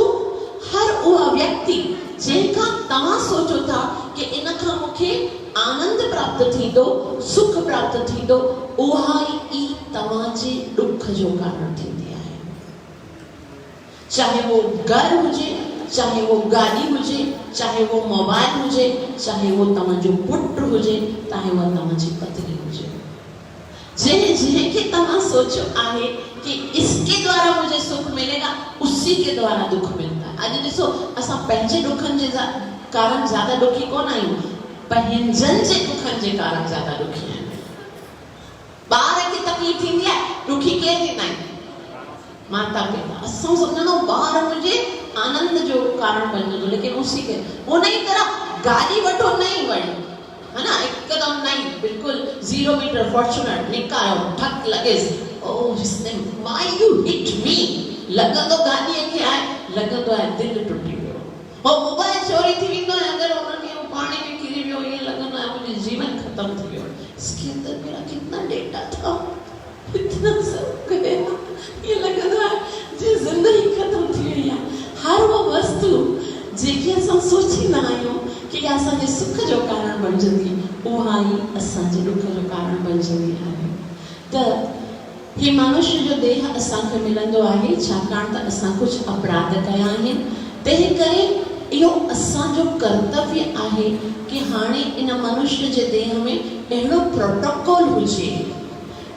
हर उहा व्यक्ति जंहिंखां तव्हां सोचो था कि इन खां मूंखे आनंद प्राप्त थींदो, सुख प्राप्त थींदो, उहा ई तव्हांजे दुख जो कारण थींदी आहे। चाहे वो घर हुजे, चाहे वो गाड़ी हुजे, चाहे वो मोबाइल हुजे, चाहे वो तव्हांजो पुट हुजे, चाहे वो तव्हांजी पत्नी हुजे, जंहिंखे तव्हां सोचो आहे कि इसके द्वारा मुझे सुख मिलेगा, उसी के द्वारा दुख मिलता है। अॼु ॾिसो असां पंहिंजे दुखनि जे कारण ज्यादा दुखी कोन आहियूं, पंहिंजनि जे दुखनि जे कारण ज्यादा दुखी आहियूं। ॿार खे तकलीफ़ थींदी आहे, दुखी केरु थींदा आहिनि? माता पिता। असां सम्झंदा ॿार मुंहिंजे आनंद जो कारण बणजंदो, लेकिन उसी के उन ही तरह गाड़ी वठो नई वणी, है ना, एकदम नई, बिल्कुल 0 मीटर फॉर्च्यूनर निकायो, ठक लॻेसि, ओह इसने व्हाई यू हिट मी, लॻंदो गाॾीअ खे आहे, लॻंदो आहे दिलि टुटी वियो। हो मोबाइल चोरी थी वेंदो आहे, अगरि उनखे पाणी में किरी वियो, ईअं लॻंदो आहे मुंहिंजो जीवन ख़त्म थी वियो। इसके अंदर मेरा कितना डेटा था, इतना सब गया, ये लगंदो आहे जे ज़िंदगी ख़त्म थी वई आहे। हर वो वस्तु जेकी असां सोचींदा आहियूं कि असांजे सुख जो कारण बणजंदी, उहा ई असांजे दुख जो कारण बणजंदी आहे। त ही मनुष्य जो देह असांखे मिलंदो आहे छाकाणि त असां कुझु अपराध कया आहिनि। तंहिं करे इहो असांजो कर्तव्य आहे कि हाणे इन मनुष्य जे देह में अहिड़ो प्रोटोकॉल हुजे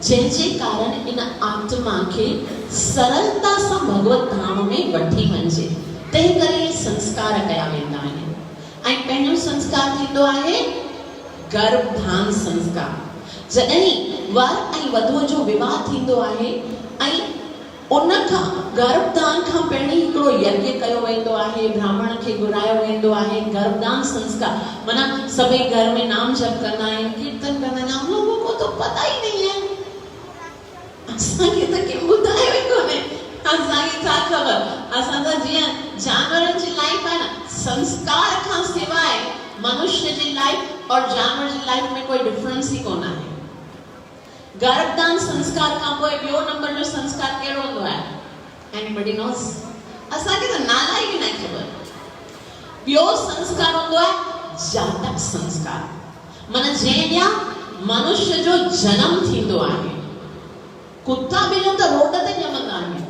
जंहिंजे कारण इन आत्मा खे सरलता सां भगवत धाम में वठी वञे। तंहिं करे संस्कार कया वेंदा आहिनि ऐं पहिरियों संस्कार थींदो आहे गर्भधान संस्कार। जॾहिं वर ऐं वधूअ जो विवाह थींदो आहे ऐं उन खां गर्भदान खां पहिरीं हिकिड़ो यज्ञ कयो वेंदो आहे, ब्राह्मण खे घुरायो वेंदो आहे। गर्भदान संस्कार माना सभई घर में नाम जप कंदा आहिनि, कीर्तन कंदा आहिनि। हम लोगों को तो पता ही नहीं है, असांखे त कंहिं ॿुधायो ई कोन्हे, असांखे छा ख़बर। असां त जीअं जानवरनि जी लाइफ आहे न, संस्कार खां सवाइ मनुष्य जी लाइफ और जानवर जी लाइफ में कोई डिफरेंस ही कोन आहे। गर्भदान संस्कार खां पोइ ॿियो नंबर जो संस्कार कहिड़ो हूंदो आहे? Anybody knows? असांखे त नाला ई न ख़बर। ॿियो संस्कार हूंदो आहे जातक संस्कार, माना जंहिं ॾींहुं मनुष्य जो जन्म थींदो आहे। कुत्ता ॿिलियूं त रोड ते ॼमंदा आहिनि,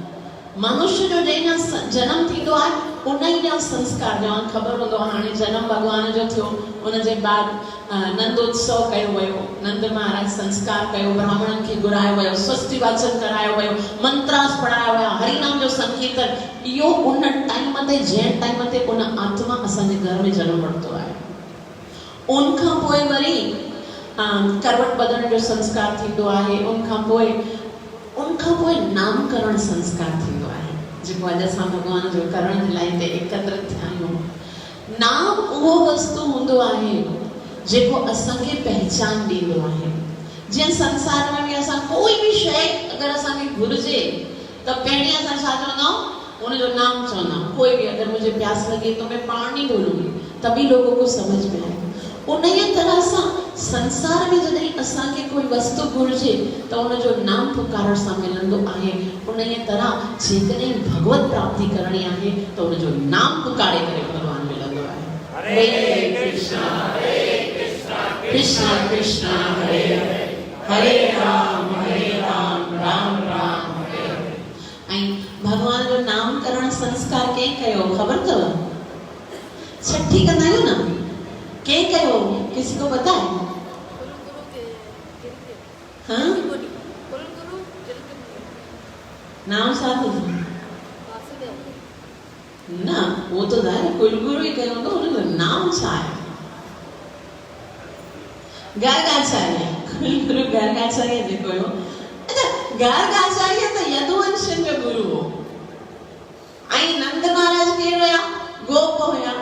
मनुष्य जो जंहिं ॾींहुं जन्म थींदो आहे उन ई ॾींहुं संस्कार ॼणा ख़बर हूंदो आहे हाणे जन्म भॻवान जो थियो। उनजे बाद नंदोत्सव कयो वियो, नंद महाराज संस्कार कयो, ब्राह्मणनि खे घुरायो वियो, स्वस्ति वाचन करायो वियो, मंत्रास पढ़ाया विया, हरिनाम जो संकीर्तन। इहो उन टाइम ते जंहिं टाइम ते उन आत्मा असांजे घर में जनम वठंदो आहे। उन खां पोइ वरी करवट बदन जो संस्कार थींदो आहे। उन खां पोइ नामकरण संस्कार थींदो आहे, जेको अॼु असां भॻवान जो करण जे लाइ हिते एकत्रित थिया आहियूं। नाम उहो वस्तु हूंदो आहे जेको असांखे पहचान ॾींदो आहे। जीअं संसार में बि असां कोई बि शइ अगरि असांखे घुरिजे त पहिरीं असां छा चवंदा आहियूं? उनजो नाम चवंदा आहियूं। कोई भी अगर मुझे प्यास लगी तो मैं पानी ढूंढूंगी, तभी लोगों को समझ में आएगा। उन्हीं तरह से संसार में जॾहिं असांखे कोई वस्तु घुरिजे त उनजो नाम पुकार सां मिलंदो आहे। उन्हीं तरह जेकॾहिं भगवत प्राप्ति करणी आहे त उनजो नाम पुकारे करे भगवान मिलंदो आहे। हरे कृष्णा कृष्णा कृष्णा हरे हरे, हरे राम राम राम हरे हरे। ऐं भगवान जो नामकरण संस्कार कंहिं कयो ख़बर अथव? छठी कंदा आहियूं न, कंहिं कयो? किसी को पता है? हाँ? नाम छा अथसि? न वो तो दादा कुलगुरु ही कयो तो उनजो नाम छा आहे? गर्गाचार्य। कुलगुरु गर्गाचार्य जेको हो। अच्छा गर्गाचार्य त यदुवंशन जो गुरु हो। आई नंद महाराज के हुया गोप हुया।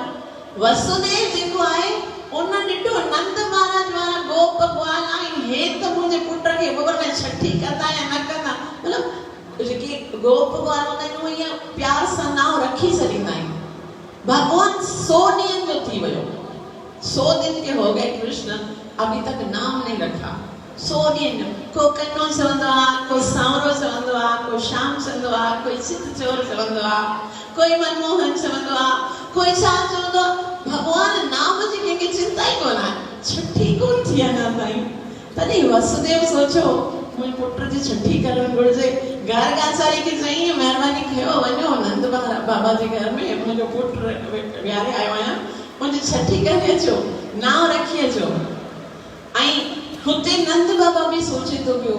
वसुदेव जेको आहे उन ॾिठो नंद महाराज वारा गोप ग्वाल आहिनि, हे त मुंहिंजे पुट खे ॿोर में छठी कंदा या न कंदा, मतिलबु जेके गोप ग्वाल हूंदा आहिनि उहे ईअं प्यार सां नाव रखी छॾींदा आहिनि। भगवान 100 ॾींहंनि जो थी वियो, 100 दिन के हो गए कृष्ण अभी तक नाम नहीं रखा। 100 ॾींहं जो को कन्नो चवंदो आहे, को सांवरो चवंदो आहे, को श्याम चवंदो आहे, कोई चित चोर चवंदो आहे, कोई मनमोहन चवंदो आहे, कोई छा चवंदो आहे। भगवान नाम जी कंहिंखे चिंता ई कोन आहे, छठी कोन थी अञा ताईं। तॾहिं वसुदेव सोचो मुंहिंजे पुट जी छठी करणु घुरिजे। गर्गाचार्य खे चई महिरबानी कयो वञो नंद बाबा जे घर में मुंहिंजो पुट विहारे आयो आहियां, मुंहिंजी छठी करे अचो, नाम रखी अचो। ऐं हुते नंद बाबा भी सोचे तो पियो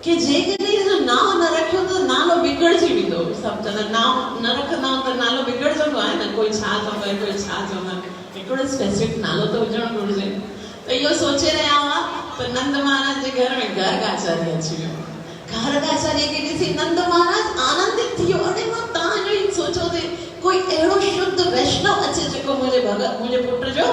कि जेकॾहिं जो नाम न रखियो त नालो बिगड़जी वेंदो। सभु चवंदा नाम न रखंदा त नालो बिगड़जंदो आहे न, कोई छा चवंदो कोई छा चवंदा, हिकिड़ो स्पेसिफिक नालो त हुजणु घुरिजे। त इहो सोचे रहिया हुआ त नंद महाराज जे घर में गर्गाचार्य अची वियो। गर्गाचार्य खे ॾिसी नंद महाराज आनंदित थी वियो। अरे मां तव्हांजो ई सोचो थे कोई अहिड़ो शुद्ध वैष्णव अचे जेको मुंहिंजे पुट जो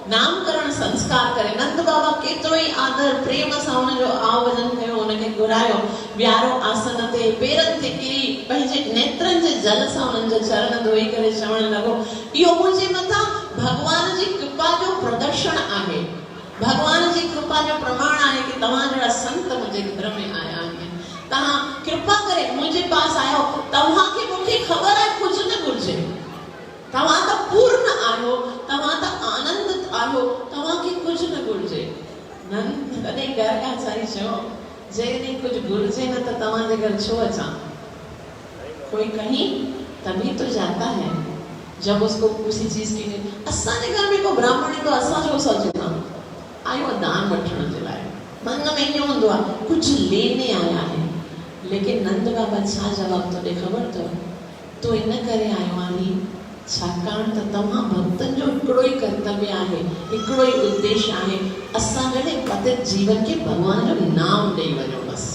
नामकरण संस्कार करे। नंद बाबा केतिरो ई आदर प्रेम सां हुनजो आवाजन कयो, हुनखे घुरायो, विहारो आसन ते, पेरनि ते किरी पंहिंजे नेत्रनि जे जल सां हुननि जा चरण धोई करे चवण लॻो इहो मुंहिंजे मथां भगवान जी कृपा जो प्रदर्शन आहे, भगवान जी कृपा जो प्रमाण आहे कि तव्हां जहिड़ा संत मुंहिंजे घर में आया आहिनि। तव्हां कृपा करे मुंहिंजे पास आयो, तव्हांखे मूंखे ख़बर आहे कुझु न घुरिजे, तव्हां त पूर्ण आहियो, तव्हां त आनंदित आहियो, तव्हांखे कुझु न घुरिजे। तॾहिं गर्गाचार्य चयो जेकॾहिं कुझु घुरिजे न त तव्हांजे घर छो अचां? कोई कहीं तभी तो जाता है जब उसको उसी चीज की। असांजे घर में को ब्राह्मण ईंदो असां छो सोचूं आयो दान वठण जे लाइ, मन में ईअं हूंदो आहे कुझु लेने आया है। लेकिन नंद बाबा छा जवाब तो ॾे ख़बर अथव? तो इन करे आयो आहीं छाकाणि त तव्हां भक्तनि जो हिकिड़ो ई कर्तव्य आहे, हिकिड़ो ई उद्देश्य आहे, असां जॾहिं पतित जीवन खे भगवान जो नाम ॾेई वञो बसि।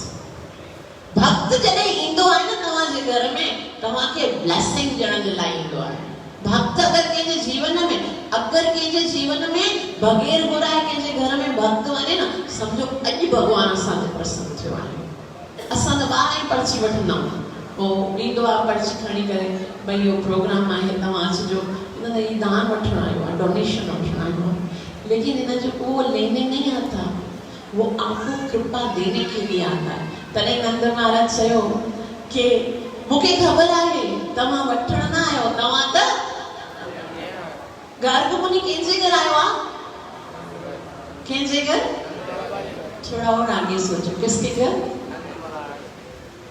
भक्त जॾहिं ईंदो आहे न तव्हांजे घर में तव्हांखे ब्लेसिंग ॾियण जे लाइ ईंदो आहे। भक्त अगरि कंहिंजे जीवन में बग़ैर घुराए कंहिंजे घर में भक्त वञे न, सम्झो अॼु भगवान असांखे प्रसन्न थियो आहे। असां त ॿाहिरि ई पर्ची वठंदा आहियूं, पोइ ईंदो आहे पर्ची खणी करे भई इहो प्रोग्राम आहे तव्हां अचिजो, हिन त दान वठण आयो आहे, डोनेशन वठण आयो आहे। लेकिन हिन जो वो लेने नहीं आता, वो आपको कृपा देने के लिए आता है। तॾहिं नंद महाराज चयो कि मूंखे ख़बर आहे तव्हां वठण न आयो, तव्हां त गर्ग मुनि कंहिंजे घर आयो आहे? कंहिंजे घर? थोड़ा और आगे सोचो, किसके घर?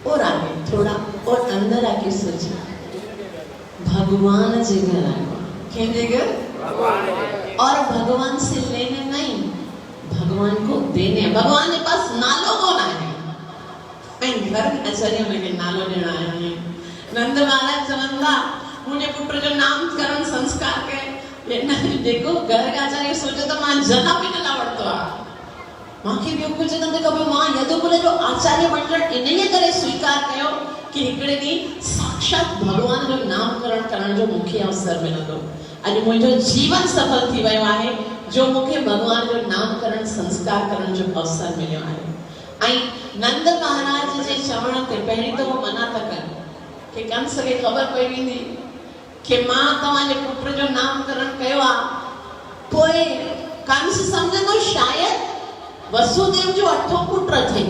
और आगे थोड़ा और अंदर आके सोचो, भगवान जी घर आयो। कंहिंजे घर? और भगवान से लेने नहीं, भगवान को देने। भगवान के पास नालो कौन है? गर्गाचार्य हुनखे नालो ॾियण आया आहिनि। नंद महाराज चवंदा मुंहिंजे पुट जो नामकरण संस्कार कयो। जेको गर्गाचार्य सोचो त मां जनम ई न वरितो आहे, मूंखे ॿियो कुझु न थो खपे। मां यदुकुल जो आचार्य मंडल इन्हीअ करे स्वीकार कयो कि हिकिड़े ॾींहुं साक्षात भगवान जो नामकरण करण जो मूंखे अवसर मिलंदो। अॼु मुंहिंजो जीवन सफल थी वियो आहे जो मूंखे भगवान जो नामकरण संस्कार करण जो अवसर मिलियो आहे। ऐं नंद महाराज जे चवण ते पहिरीं त वो मना था कनि कि कंस खे ख़बर पई वेंदी कि मां तव्हांजे पुट जो नामकरण कयो आहे, पोइ कंस सम्झंदो शायदि वसुदेव जो अठो पुट थिए,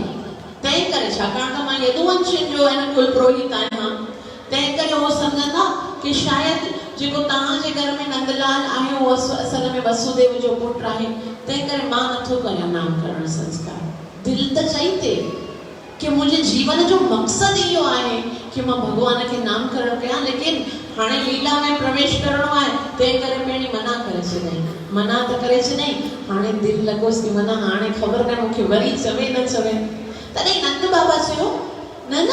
तंहिं करे छाकाणि त मां यदुवंशियुनि जो आहे न कुल पुरोहित आहियां, तंहिं करे उहो सम्झंदा कि शायदि जेको तव्हांजे घर में नंदलाल आहे उहो असल में वसुदेव जो पुट आहे, तंहिं करे मां नथो कयां नामकरण संस्कार। दिल त चई थे कि मुंहिंजे जीवन जो मक़सद इहो आहे कि मां भगवान खे नामकरण कयां, लेकिन हाणे लीला में प्रवेश करणो आहे, तंहिं करे पहिरीं मना करे छॾियईं। मना त करे छॾियईं, हाणे दिलि लॻोसि कि हाणे ख़बर न मूंखे वरी चवे न चवे। तॾहिं नंद बाबा चयो न न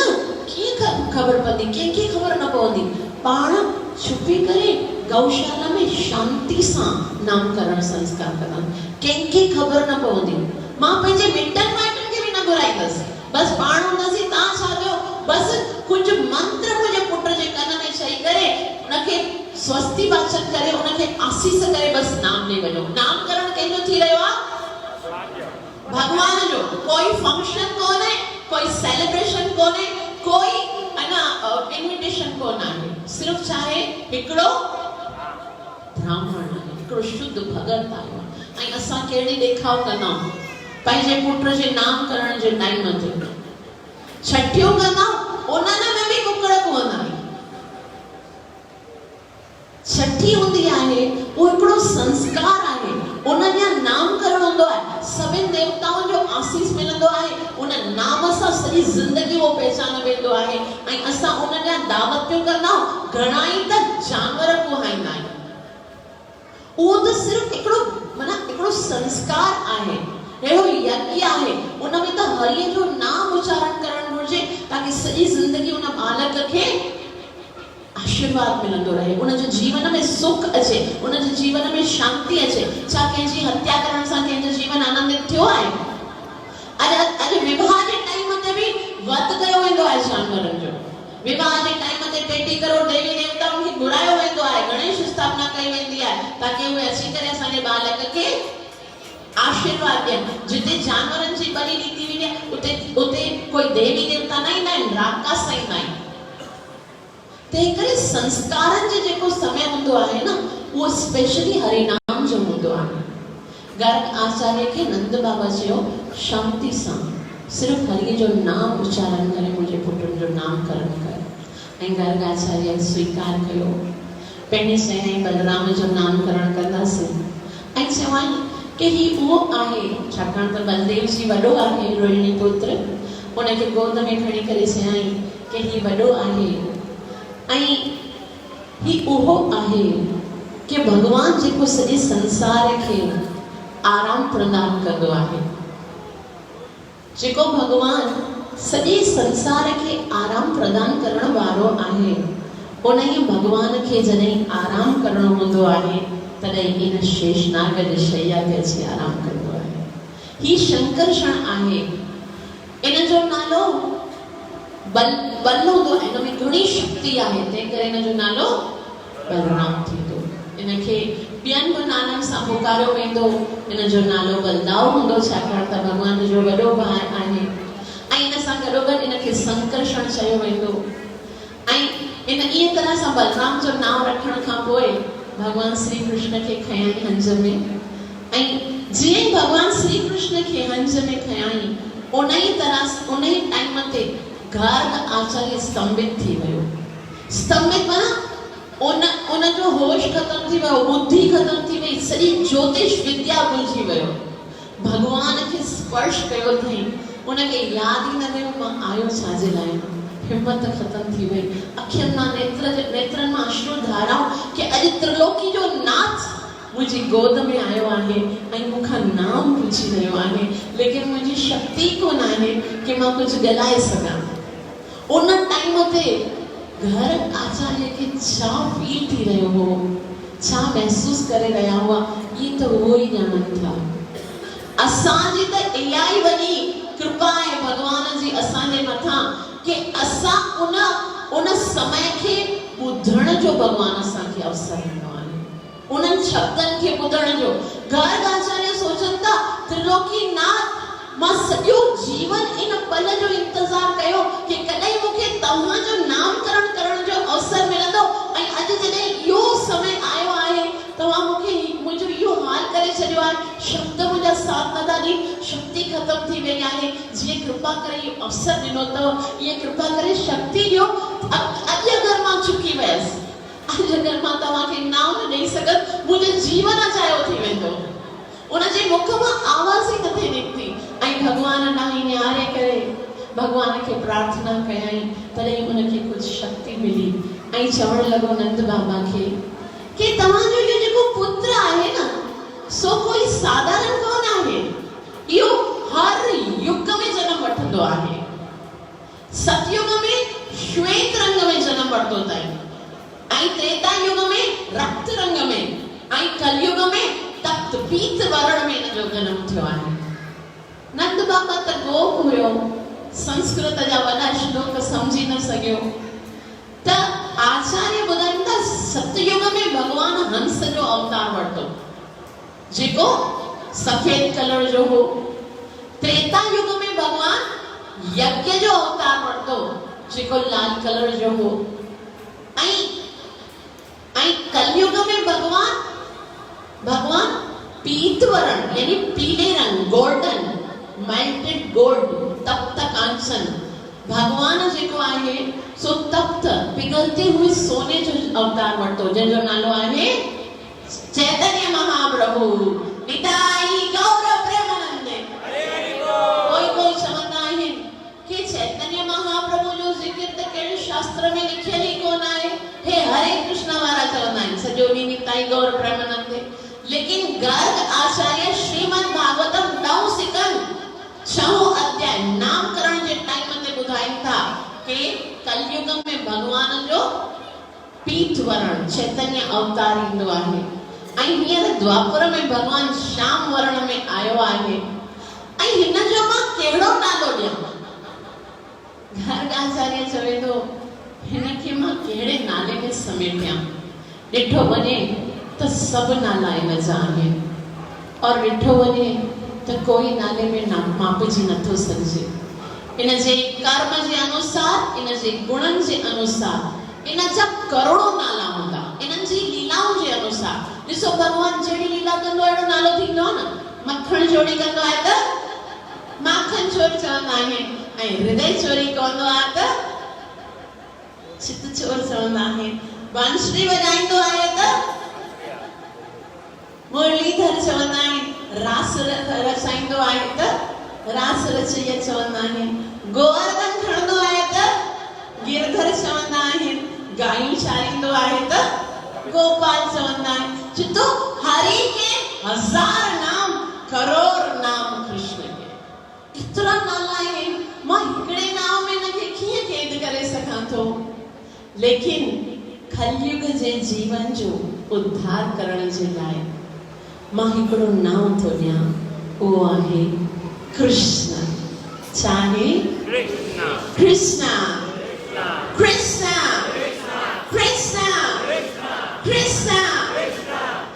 कीअं ख़बर पवंदी, कंहिंखे ख़बर न पवंदी। पाण छुपी करे गौशाला में शांति सां नामकरण संस्कार कंदा, कंहिंखे ख़बर न पवंदी। मां पंहिंजे मिटनि माइटनि खे बि न घुराईंदसि, बसि पाण हूंदासीं। तव्हां छा कयो, बसि कुझु मंत्र मुंहिंजे पुट जे कन में चई करे उनखे स्वस्ति वाचन करे उनखे आसीस करे बसि नाम ॾेई वञो। नामकरण कंहिंजो थी रहियो आहे? भगवान जो। कोई फंक्शन कोन्हे, कोई सेलिब्रेशन कोन्हे, कोई इन्विटेशन कोन आहे। सिर्फ चाहे हिकिड़ो ब्राह्मण आहे, हिकिड़ो शुद्ध भगत आयो आहे। ऐं असां कहिड़ी ॾेखाव कंदा आहियूं पंहिंजे पुट जे नामकरण जे टाइम ते। छठियूं कंदा उन्हनि में बि कुकड़ पवंदा आहिनि। छठी हूंदी आहे उहो हिकिड़ो संस्कार आहे, उन्हनि जा नामकरण हूंदो आहे, सभिनि देवताउनि जो आसीस मिलंदो आहे, उन नाम सां सॼी ज़िंदगी वो पहचान वेंदो आहे। ऐं असां उन्हनि जा दावत पियो कंदा आहियूं, घणाई त जानवर पोहाईंदा आहियूं। उहो त सिर्फ़ हिकिड़ो संस्कार आहे, अहिड़ो यज्ञ आहे। उन में त हरिअ जो नाम उच्चारण करणु घुरिजे ताकि सॼी ज़िंदगी उन बालक खे आशीर्वाद मिलंदो रहे, उनजे जीवन में सुख अचे, उनजे जीवन में शांति अचे। छा कंहिंजी हत्या करण सां कंहिंजो जीवन आनंदित थियो आहे? अॼु विवाह जे टाइम ते बि वध कयो वेंदो आहे जानवरनि जो। विवाह जे टाइम ते 33 करोड़ देवी देवताउनि खे घुरायो वेंदो आहे, गणेश स्थापना कई वेंदी आहे ताकि उहे अची करे असांजे बालक खे आशीर्वाद ॾियनि। जिते जानवरनि जी बलि ॾिनी वेंदी आहे उते कोई देवी देवता न ईंदा आहिनि, राक्षस ईंदा आहिनि। तंहिं करे संस्कारनि जो जेको समय हूंदो आहे न, उहो स्पेशली हरिनाम जो हूंदो आहे। गर्ग आचार्य खे नंद बाबा चयो, शांति सां सिर्फ़ हरिअ जो नाम उच्चारण करे मुंहिंजे पुटनि जो नामकरण कर। ऐं गर्ग आचार्य स्वीकार कयो। पंहिंजे चयाईं बलराम जो नामकरण कंदासीं। ऐं चवाईं कि ही उहो आहे, छाकाणि त बलदेव जी वॾो आहे रोहिणी पुत्र। उनखे गोद में खणी करे चयाईं कि ही वॾो आहे ऐं ही उहो आहे कि भगवान जेको सॼे संसार खे आराम प्रदान कंदो आहे, जेको भगवान सॼे संसार खे आराम प्रदान करण वारो आहे, उन ई भगवान खे जॾहिं आराम करणो हूंदो आहे तॾहिं इन शेषनाग जे शैया ते अची आराम कंदो आहे। ही शंकरषण आहे। इन जो नालो बल हूंदो आहे, इन में घणी शक्ति आहे, तंहिं करे इन जो नालो बलराम थींदो। इनखे ॿियनि बि नालनि सां पुकारियो वेंदो। इन जो नालो बलदाव हूंदो, छाकाणि त भॻवान जो वॾो भाउ आहे। ऐं इन सां गॾोगॾु इनखे संकर्षण चयो वेंदो। ऐं इन इहे तरह सां बलराम जो नाम रखण खां पोइ भगवान श्री कृष्ण खे खयाईं हंज में। ऐं जीअं ई भगवान श्री कृष्ण खे हंज में खयाईं, उन ई तरह उन ई टाइम ते गर्ग आचार्य स्तंभित थी वियो। स्तंभित माना उन जो होश खत्म थी वियो, बुद्धि खत्म थी वई, सॼी ज्योतिष विद्या भुलिजी वियो। भगवान खे स्पर्श कयो अथई, उनखे यादि ई न रहियो मां आयो छाजे लाइ। हिम्मत खत्म थी वई, अखियुनि मां नेत्रनि मां अश्रु धाराऊं कि अॼु त्रिलोकी जो नाथ मुंहिंजी गोद में आयो आहे ऐं मूंखां नाम पुछी रहियो आहे, लेकिन मुंहिंजी शक्ति कोन आहे कि मां कुझु ॻाल्हाए सघां। उन टाइम ते गर्ग आचार्य खे छा फील थी रहियो हो, छा महसूस करे रहिया हुआ, ये त उहो ई ॼाणनि था। असांजी त इलाही वॾी कृपा आहे भगवान जी असांजे मथां कि असां उन समय खे ॿुधण जो भगवान असांखे अवसर ॾिनो आहे, उन्हनि शब्दनि खे ॿुधण जो। गर्ग आचार्य सोचनि था त्रिलोकी नाथ, मां सॼो जीवन इन पल जो इंतज़ार कयो कि कॾहिं मूंखे तव्हांजो नामकरण करण जो अवसर मिलंदो, ऐं अॼु जॾहिं इहो समय आयो आहे तव्हां मूंखे मुंहिंजो इहो हाल करे छॾियो आहे। शब्द मुंहिंजा साथ नथा ॾियनि, शक्ति ख़त्म थी वई आहे। जीअं कृपा करे इहो अवसर ॾिनो अथव, ईअं कृपा करे शक्ति ॾियो। अॼु अगरि मां चुकी वियसि, अॼु अगरि मां तव्हांखे नाम न ॾेई सघंदि, मुंहिंजो जीवन अजायो थी वेंदो। उनजे मुख मां आवाज़ ई नथी निकिती। ऐं भगवान ॾांहुं निहारे करे भगवान खे प्रार्थना कयाईं, तॾहिं उनखे कुझु शक्ति मिली ऐं चवणु लॻो नंद बाबा खे कि तव्हांजो इहो जेको पुत्र आहे न, सो कोई साधारण कोन आहे, इहो हर युग में जन्म वठंदो आहे। सतयुग में रक्त रंग में ऐं कलयुग में तप्त पीत वर्ण में जो जन्म थियो आहे। नंद बाबा त गोप हुयो, संस्कृत जा वॾा श्लोक समझी न सघियो त आचार्य ॿुधाइनि था सतयुग में भगवान हंस जो अवतार वरितो जेको सफेद कलर जो हो। त्रेता युग में भगवान यज्ञ जो अवतार वरितो जेको लाल कलर जो हो। ऐं कलयुग में भगवान पीत वर्ण यानी पीले रंग गोल्डन मेल्टेड गोल्ड तप्त कांचन भगवान जेको आहे सो तप्त पिघलते हुए सोने जो अवतार वरितो जंहिंजो नालो आहे चैतन्य महाप्रभु निताई गौर प्रेमानंदे। कोई चवंदा आहिनि कि चैतन्य महाप्रभु जो जिक्र त कहिड़े शास्त्र में लिखियल ई कोन आहे। हे हरे कृष्ण वारा चवंदा आहिनि सॼो ॾींहुं निताई गौर प्रेमानंदे। लेकिन गर्ग आचार्य श्रीमद् भागवतम 9 सिकंद 6 अध्याय नामकरण जे टाइम ते ॿुधाइनि था कि कलयुग में भगवान जो पीत वर्ण चैतन्य अवतार ईंदो आहे ऐं हींअर द्वापर में भगवान श्याम वर्ण में आयो आहे। ऐं हिन जो मां कहिड़ो नालो ॾियां? गर्ग आचार्य चवे थो हिन खे मां कहिड़े नाले में समेटियां? ॾिठो वञे त सभु नाला इन जा आहिनि और ॾिठो वञे त कोई नाले में मापजी नथो सघिजे। इन जे कर्म जे अनुसार इन जे गुणनि जे अनुसार इन जा करोड़ों नाला हूंदा इन्हनि जी लीलाउनि जे अनुसार। ॾिसो भगवान जहिड़ी लीला कंदो अहिड़ो नालो थींदो आहे न। मखण चोरी कंदो आहे त माखन चोर चवंदा आहिनि ऐं हृदय चोरी कंदो आहे त चित चोर चवंदा आहिनि। बांसुरी वॼाईंदो आहे त मुरलीधर चवंदा आहिनि। रास रचाईंदो आहे त रास रचैया चवंदा आहिनि। गोवर्धन खणंदो आहे त गिरधर चवंदा आहिनि। गायूं चारींदो आहे त गोपाल चवंदा आहिनि। चितो हरि के 1000 नाम करोड़ नाम कृष्ण के। इतना नाला आहिनि मां हिकिड़े नाम में इनखे कीअं क़ैद करे सघां थो। लेकिन कलयुग जे जीवन जो उद्धार करण जे लाइ मां हिकिड़ो नाम थो ॾियां उहो आहे कृष्ण। चाहे कृष्ण कृष्ण कृष्ण कृष्ण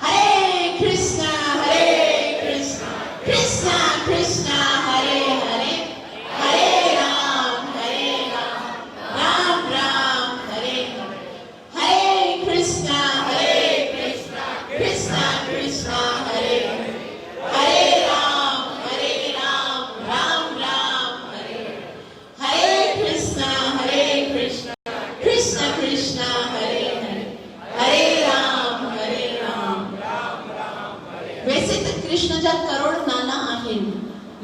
हरे कृष्ण कृष्ण कृष्ण हरे हरे हरे राम राम राम हरे हरे कृष्ण कृष्ण कृष्ण हरे हरे राम राम राम हरे हरे कृष्ण कृष्ण कृष्ण हरे हरे हरे राम वैसे तो कृष्ण जा करोड़ नाला आहिनि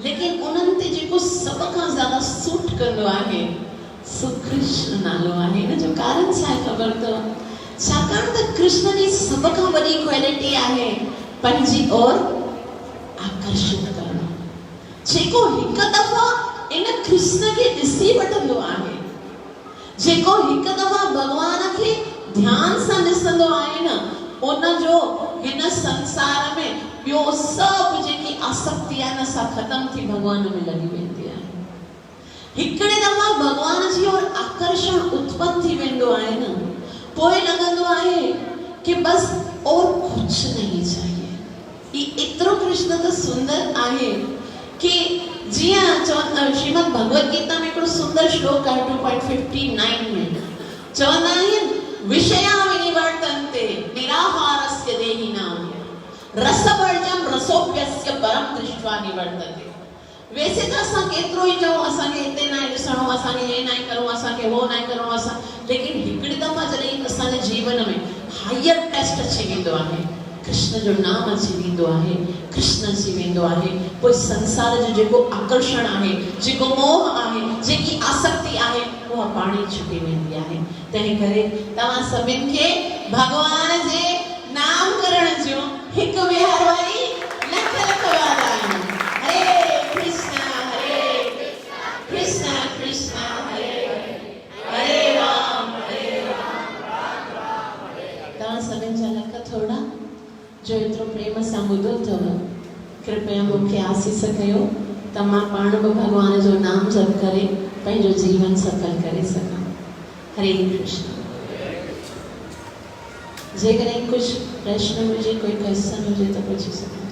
लेकिन उन्हनि ते जेको सभ खां ज़्यादा सूट कंदो आहे सो कृष्ण नालो आहे। इन जो कारण छा आहे ख़बर अथव? छाकाणि त कृष्ण जी सभ खां वॾी क्वालिटी आहे पंहिंजी ओर आकर्षित करणु। जेको हिकु दफ़ा इन कृष्ण खे ॾिसी वठंदो आहे जेको हिकु दफ़ा भॻवान खे ध्यान सां ॾिसंदो आहे न उन जो हिन संसार में ॿियो सभु जेकी आसक्ति आहे न सा ख़तम थी भॻवान में लॻी वेंदी आहे। हिकिड़े दफ़ा भॻवान जी ओर आकर्षण उत्पन्न थी वेंदो आहे न पोइ लॻंदो आहे कि बस और कुछ नहीं चाहिए। इतरो कृष्ण तो सुंदर आहे कि जीअं श्रीमद् भगवत गीता में हिकिड़ो सुंदर श्लोक आहे 2.59 में चवंदा आहिनि विषया विनिवर्तन्ते निराहारस्य देहिनां रसवर्जं रसोप्यस्य परं दृष्ट्वा निवर्तते। वैसे तो असां केतिरो ई चऊं असांखे हिते न ॾिसणो असांखे हे न करूं असांखे हो न करूं असां लेकिन हिकिड़ी दफ़ा जॾहिं असांजे जीवन में हायर टेस्ट अची वेंदो आहे कृष्ण जो नाम अची वेंदो आहे कृष्ण अची वेंदो आहे पोइ संसार जो जेको आकर्षण आहे जेको मोह आहे जेकी आसक्ति आहे उहा पाणी छुटी वेंदी आहे। तंहिं करे तव्हां सभिनि खे भॻवान जे नामकरण जो हिकु विहार वारी लख लख वाधायूं। हरे कृष्ण कृष्ण कृष्ण हरे हरे राम तव्हां सभिनि जा लख कृपया मूंखे आसीस कयो त मां पाण बि भगवान जो नाम जप करे पंहिंजो जीवन सफल करे सघां। हरे कृष्ण। जेकॾहिं कुछ प्रश्न हुजे, कोई क्वेश्चन हुजे तो पूछी सघो।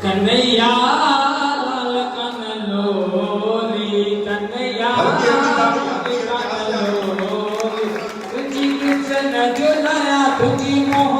कन्हैया लाल कनलोली, कन्हैया लाल कनलोली, तुझी कृष्ण झुलाया तुझी मोह